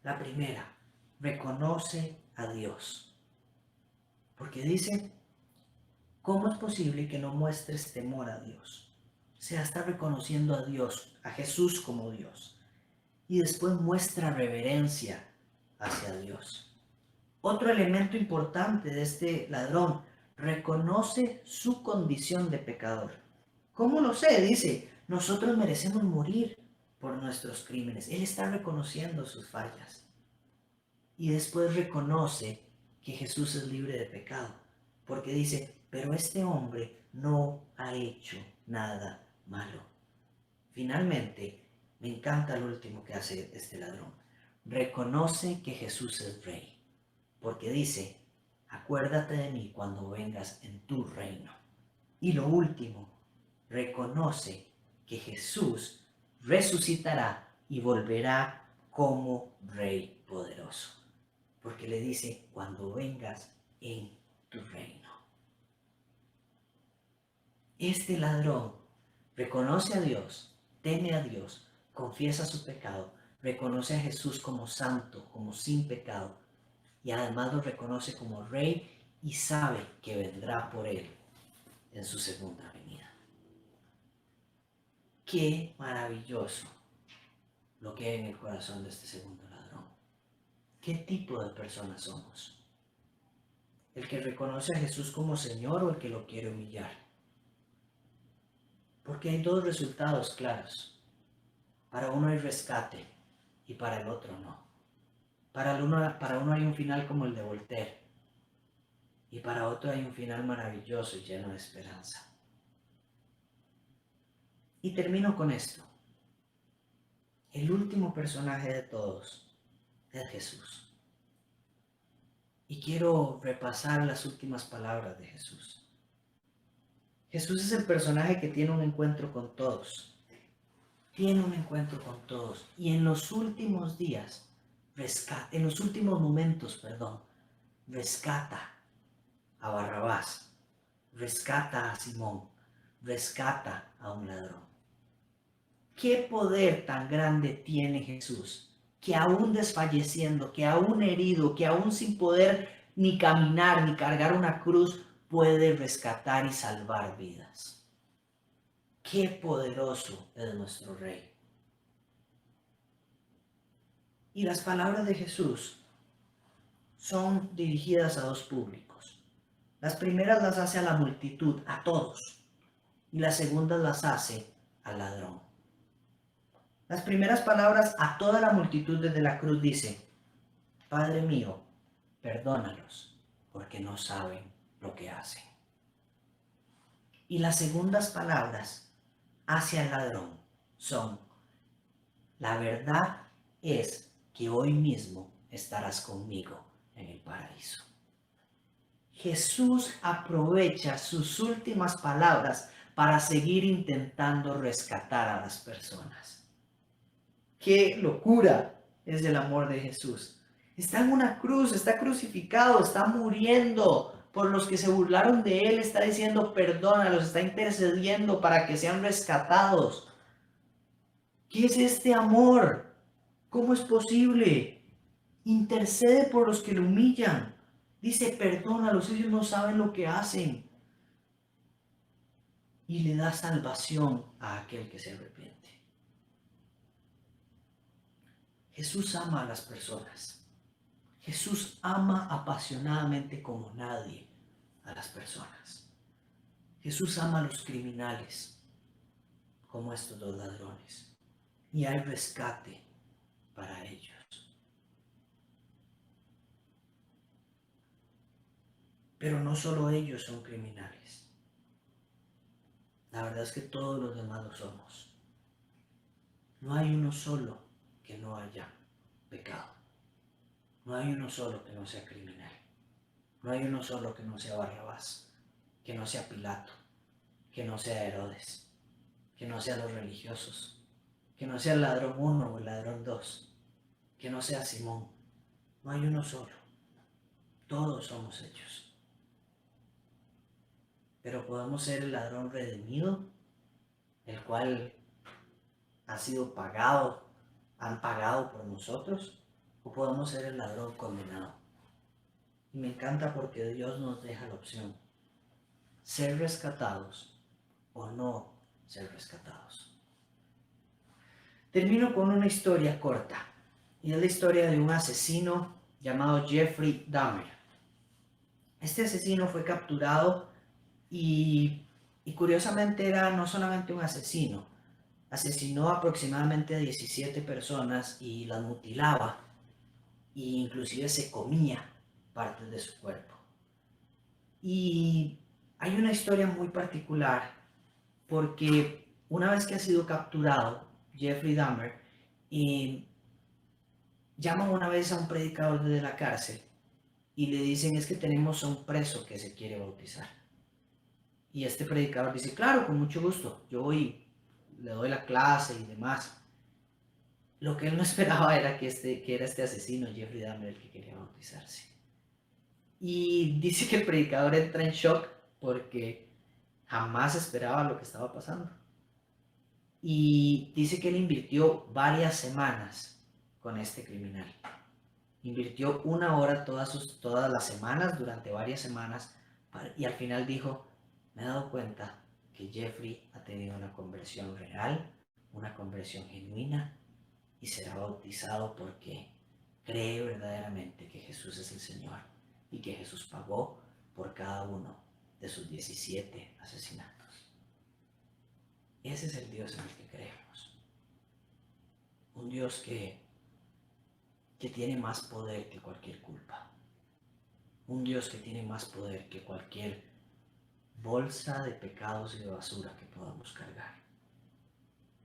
La primera, reconoce a Dios. Porque dice, ¿cómo es posible que no muestres temor a Dios? O sea, está reconociendo a Dios, a Jesús como Dios. Y después muestra reverencia hacia Dios. Otro elemento importante de este ladrón, reconoce su condición de pecador. ¿Cómo lo sé? Dice, nosotros merecemos morir por nuestros crímenes. Él está reconociendo sus fallas. Y después reconoce que Jesús es libre de pecado. Porque dice, pero este hombre no ha hecho nada malo. Finalmente, me encanta lo último que hace este ladrón. Reconoce que Jesús es rey. Porque dice, acuérdate de mí cuando vengas en tu reino. Y lo último, reconoce que Jesús resucitará y volverá como Rey poderoso. Porque le dice, cuando vengas en tu reino. Este ladrón reconoce a Dios, teme a Dios, confiesa su pecado, reconoce a Jesús como santo, como sin pecado, y además lo reconoce como Rey y sabe que vendrá por él en su segunda venida. Qué maravilloso lo que hay en el corazón de este segundo ladrón. ¿Qué tipo de personas somos? ¿El que reconoce a Jesús como Señor o el que lo quiere humillar? Porque hay dos resultados claros. Para uno hay rescate y para el otro no. Para uno hay un final como el de Voltaire y para otro hay un final maravilloso y lleno de esperanza. Y termino con esto. El último personaje de todos es Jesús. Y quiero repasar las últimas palabras de Jesús. Jesús es el personaje que tiene un encuentro con todos. Tiene un encuentro con todos. Y en los últimos días, en los últimos momentos, rescata a Barrabás, rescata a Simón, rescata a un ladrón. ¿Qué poder tan grande tiene Jesús? Que aún desfalleciendo, que aún herido, que aún sin poder ni caminar ni cargar una cruz, puede rescatar y salvar vidas. Qué poderoso es nuestro Rey. Y las palabras de Jesús son dirigidas a dos públicos. Las primeras las hace a la multitud, a todos, y las segundas las hace al ladrón. Las primeras palabras a toda la multitud desde la cruz dice: Padre mío, perdónalos, porque no saben lo que hacen. Y las segundas palabras hacia el ladrón son: la verdad es que hoy mismo estarás conmigo en el paraíso. Jesús aprovecha sus últimas palabras para seguir intentando rescatar a las personas. ¡Qué locura es el amor de Jesús! Está en una cruz, está crucificado, está muriendo por los que se burlaron de él, está diciendo perdónalos, está intercediendo para que sean rescatados. ¿Qué es este amor? ¿Cómo es posible? Intercede por los que lo humillan. Dice perdónalos, ellos no saben lo que hacen. Y le da salvación a aquel que se arrepiente. Jesús ama a las personas. Jesús ama apasionadamente como nadie a las personas. Jesús ama a los criminales como estos dos ladrones. Y hay rescate para ellos. Pero no solo ellos son criminales. La verdad es que todos los demás lo somos. No hay uno solo que no haya pecado. No hay uno solo que no sea criminal. No hay uno solo que no sea Barrabás, que no sea Pilato, que no sea Herodes, que no sea los religiosos, que no sea el ladrón 1 o el ladrón 2, que no sea Simón. No hay uno solo. Todos somos ellos. Pero podemos ser el ladrón redimido, el cual ha sido han pagado por nosotros, o podemos ser el ladrón condenado. Y me encanta porque Dios nos deja la opción: ser rescatados o no ser rescatados. Termino con una historia corta, y es la historia de un asesino llamado Jeffrey Dahmer. Este asesino fue capturado y curiosamente era no solamente un asesino, asesinó aproximadamente a 17 personas y las mutilaba e inclusive se comía partes de su cuerpo. Y hay una historia muy particular porque una vez que ha sido capturado Jeffrey Dahmer, llaman una vez a un predicador desde la cárcel y le dicen: es que tenemos a un preso que se quiere bautizar. Y este predicador dice: claro, con mucho gusto, yo voy, le doy la clase y demás. Lo que él no esperaba era que era este asesino, Jeffrey Dahmer, el que quería bautizarse. Y dice que el predicador entra en shock porque jamás esperaba lo que estaba pasando. Y dice que él invirtió varias semanas con este criminal. Invirtió 1 hora todas las semanas, durante varias semanas, y al final dijo, me he dado cuenta que Jeffrey ha tenido una conversión real, una conversión genuina, y será bautizado porque cree verdaderamente que Jesús es el Señor y que Jesús pagó por cada uno de sus 17 asesinatos. Ese es el Dios en el que creemos. Un Dios que tiene más poder que cualquier culpa. Un Dios que tiene más poder que cualquier bolsa de pecados y de basura que podamos cargar.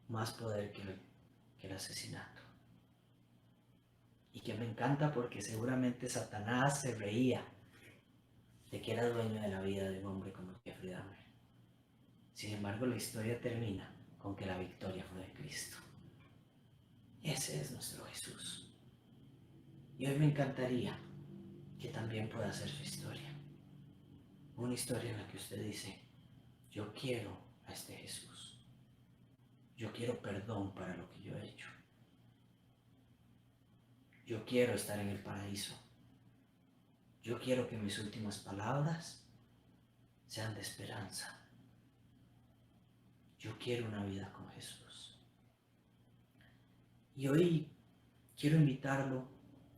Más poder que el asesinato. Y que me encanta porque seguramente Satanás se reía de que era dueño de la vida de un hombre como Jeffrey Dahmer. Sin embargo, la historia termina con que la victoria fue de Cristo. Ese es nuestro Jesús. Y hoy me encantaría que también pueda hacer su historia. Una historia en la que usted dice, yo quiero a este Jesús. Yo quiero perdón para lo que yo he hecho. Yo quiero estar en el paraíso. Yo quiero que mis últimas palabras sean de esperanza. Yo quiero una vida con Jesús. Y hoy quiero invitarlo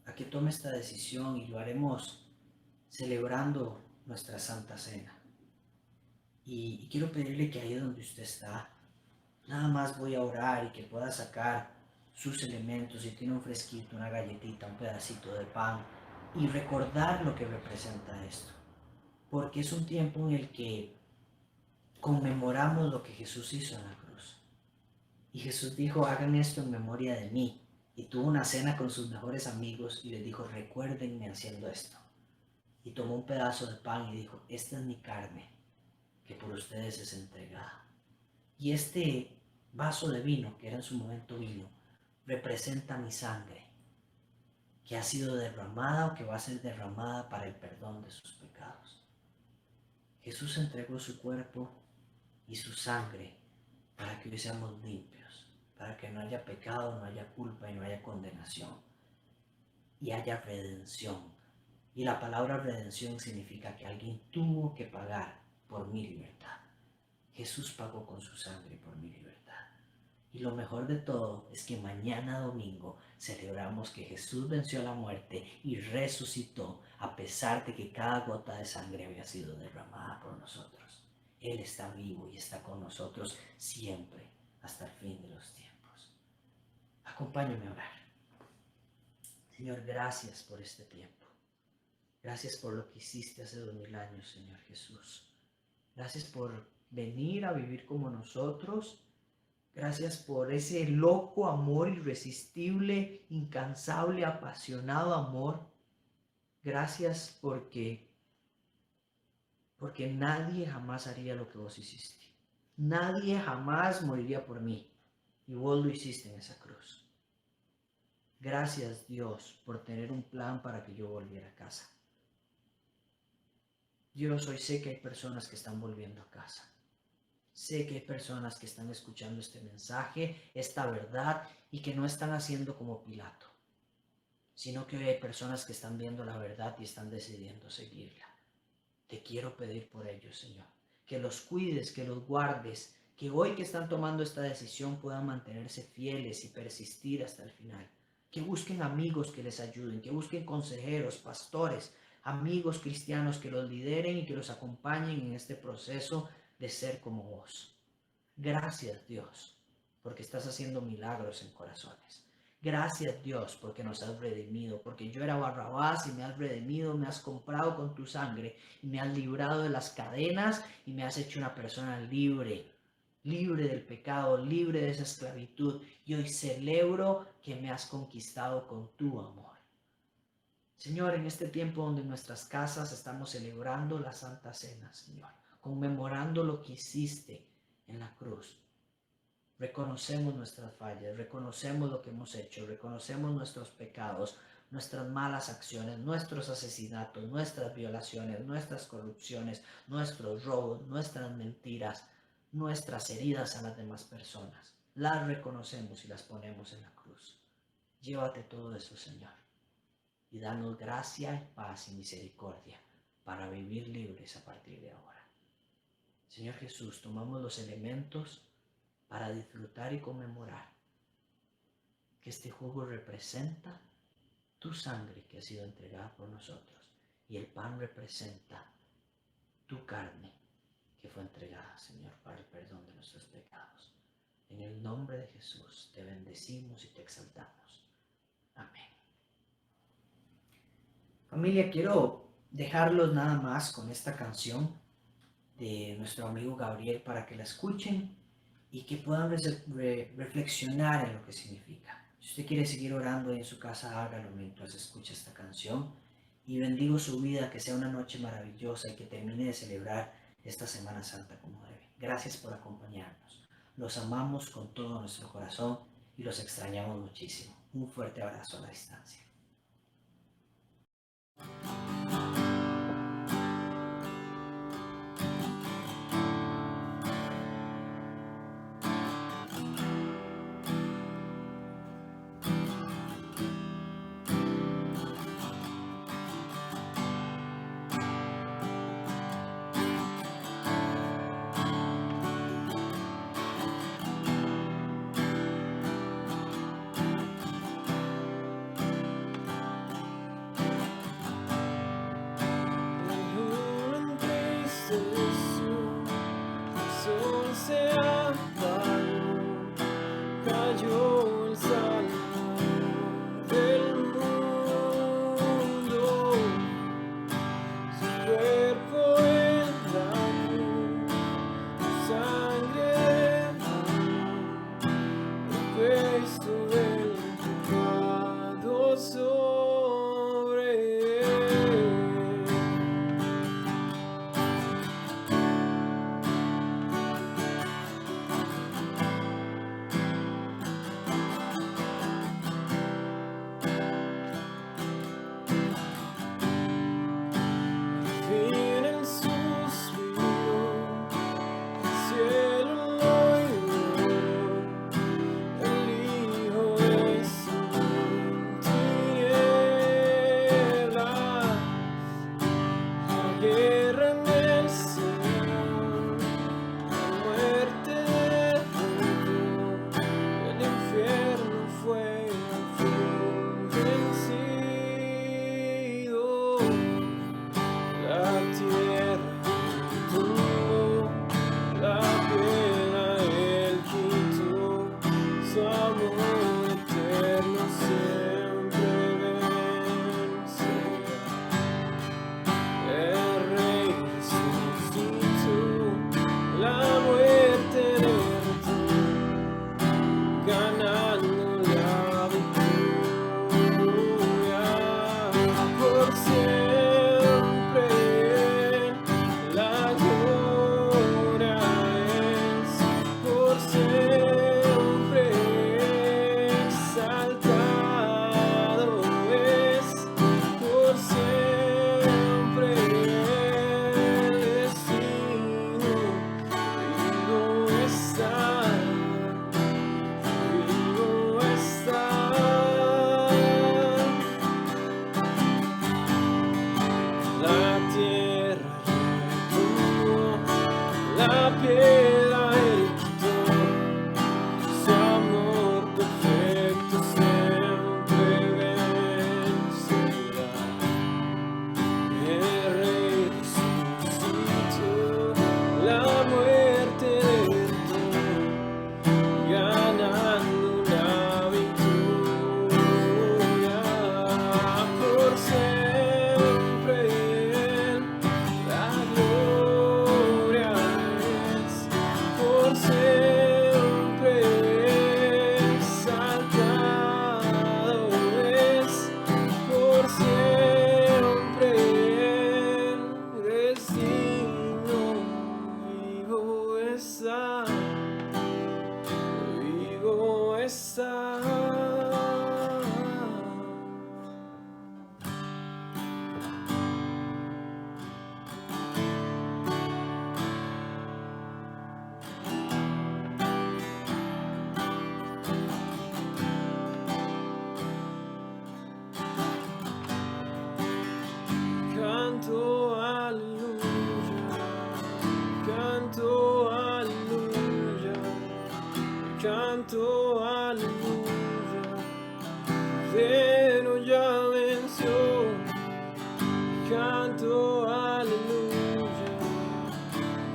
a que tome esta decisión y lo haremos celebrando nuestra Santa Cena. Y quiero pedirle que ahí donde usted está, nada más voy a orar y que pueda sacar sus elementos, si tiene un fresquito, una galletita, un pedacito de pan, y recordar lo que representa esto. Porque es un tiempo en el que conmemoramos lo que Jesús hizo en la cruz. Y Jesús dijo, hagan esto en memoria de mí. Y tuvo una cena con sus mejores amigos y les dijo, recuérdenme haciendo esto. Y tomó un pedazo de pan y dijo, esta es mi carne, que por ustedes es entregada. Y este vaso de vino, que era en su momento vino, representa mi sangre, que ha sido derramada o que va a ser derramada para el perdón de sus pecados. Jesús entregó su cuerpo y su sangre para que hoy seamos limpios, para que no haya pecado, no haya culpa y no haya condenación, y haya redención. Y la palabra redención significa que alguien tuvo que pagar por mi libertad. Jesús pagó con su sangre por mi libertad. Y lo mejor de todo es que mañana domingo celebramos que Jesús venció la muerte y resucitó a pesar de que cada gota de sangre había sido derramada por nosotros. Él está vivo y está con nosotros siempre hasta el fin de los tiempos. Acompáñame a orar. Señor, gracias por este tiempo. Gracias por lo que hiciste hace 2000 años, Señor Jesús. Gracias por venir a vivir como nosotros. Gracias por ese loco amor irresistible, incansable, apasionado amor. Gracias porque nadie jamás haría lo que vos hiciste. Nadie jamás moriría por mí. Y vos lo hiciste en esa cruz. Gracias, Dios, por tener un plan para que yo volviera a casa. Dios, hoy sé que hay personas que están volviendo a casa. Sé que hay personas que están escuchando este mensaje, esta verdad, y que no están haciendo como Pilato, sino que hoy hay personas que están viendo la verdad y están decidiendo seguirla. Te quiero pedir por ellos, Señor, que los cuides, que los guardes, que hoy que están tomando esta decisión puedan mantenerse fieles y persistir hasta el final. Que busquen amigos que les ayuden, que busquen consejeros, pastores, amigos cristianos que los lideren y que los acompañen en este proceso de ser como vos. Gracias, Dios, porque estás haciendo milagros en corazones. Gracias, Dios, porque nos has redimido, porque yo era Barrabás y me has redimido, me has comprado con tu sangre y me has librado de las cadenas y me has hecho una persona libre, libre del pecado, libre de esa esclavitud. Y hoy celebro que me has conquistado con tu amor. Señor, en este tiempo donde en nuestras casas estamos celebrando la Santa Cena, Señor, conmemorando lo que hiciste en la cruz, reconocemos nuestras fallas, reconocemos lo que hemos hecho, reconocemos nuestros pecados, nuestras malas acciones, nuestros asesinatos, nuestras violaciones, nuestras corrupciones, nuestros robos, nuestras mentiras, nuestras heridas a las demás personas. Las reconocemos y las ponemos en la cruz. Llévate todo eso, Señor. y danos gracia, paz y misericordia para vivir libres a partir de ahora. Señor Jesús, tomamos los elementos para disfrutar y conmemorar que este jugo representa tu sangre que ha sido entregada por nosotros y el pan representa tu carne que fue entregada, Señor, para el perdón de nuestros pecados. En el nombre de Jesús te bendecimos y te exaltamos. Amén. Familia, quiero dejarlos nada más con esta canción de nuestro amigo Gabriel para que la escuchen y que puedan reflexionar en lo que significa. Si usted quiere seguir orando ahí en su casa, hágalo mientras escucha esta canción. Y bendigo su vida, que sea una noche maravillosa y que termine de celebrar esta Semana Santa como debe. Gracias por acompañarnos. Los amamos con todo nuestro corazón y los extrañamos muchísimo. Un fuerte abrazo a la distancia.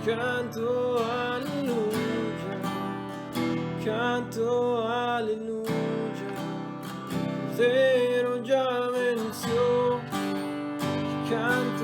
canto aleluya, canto aleluya, Cordero ya venció, canto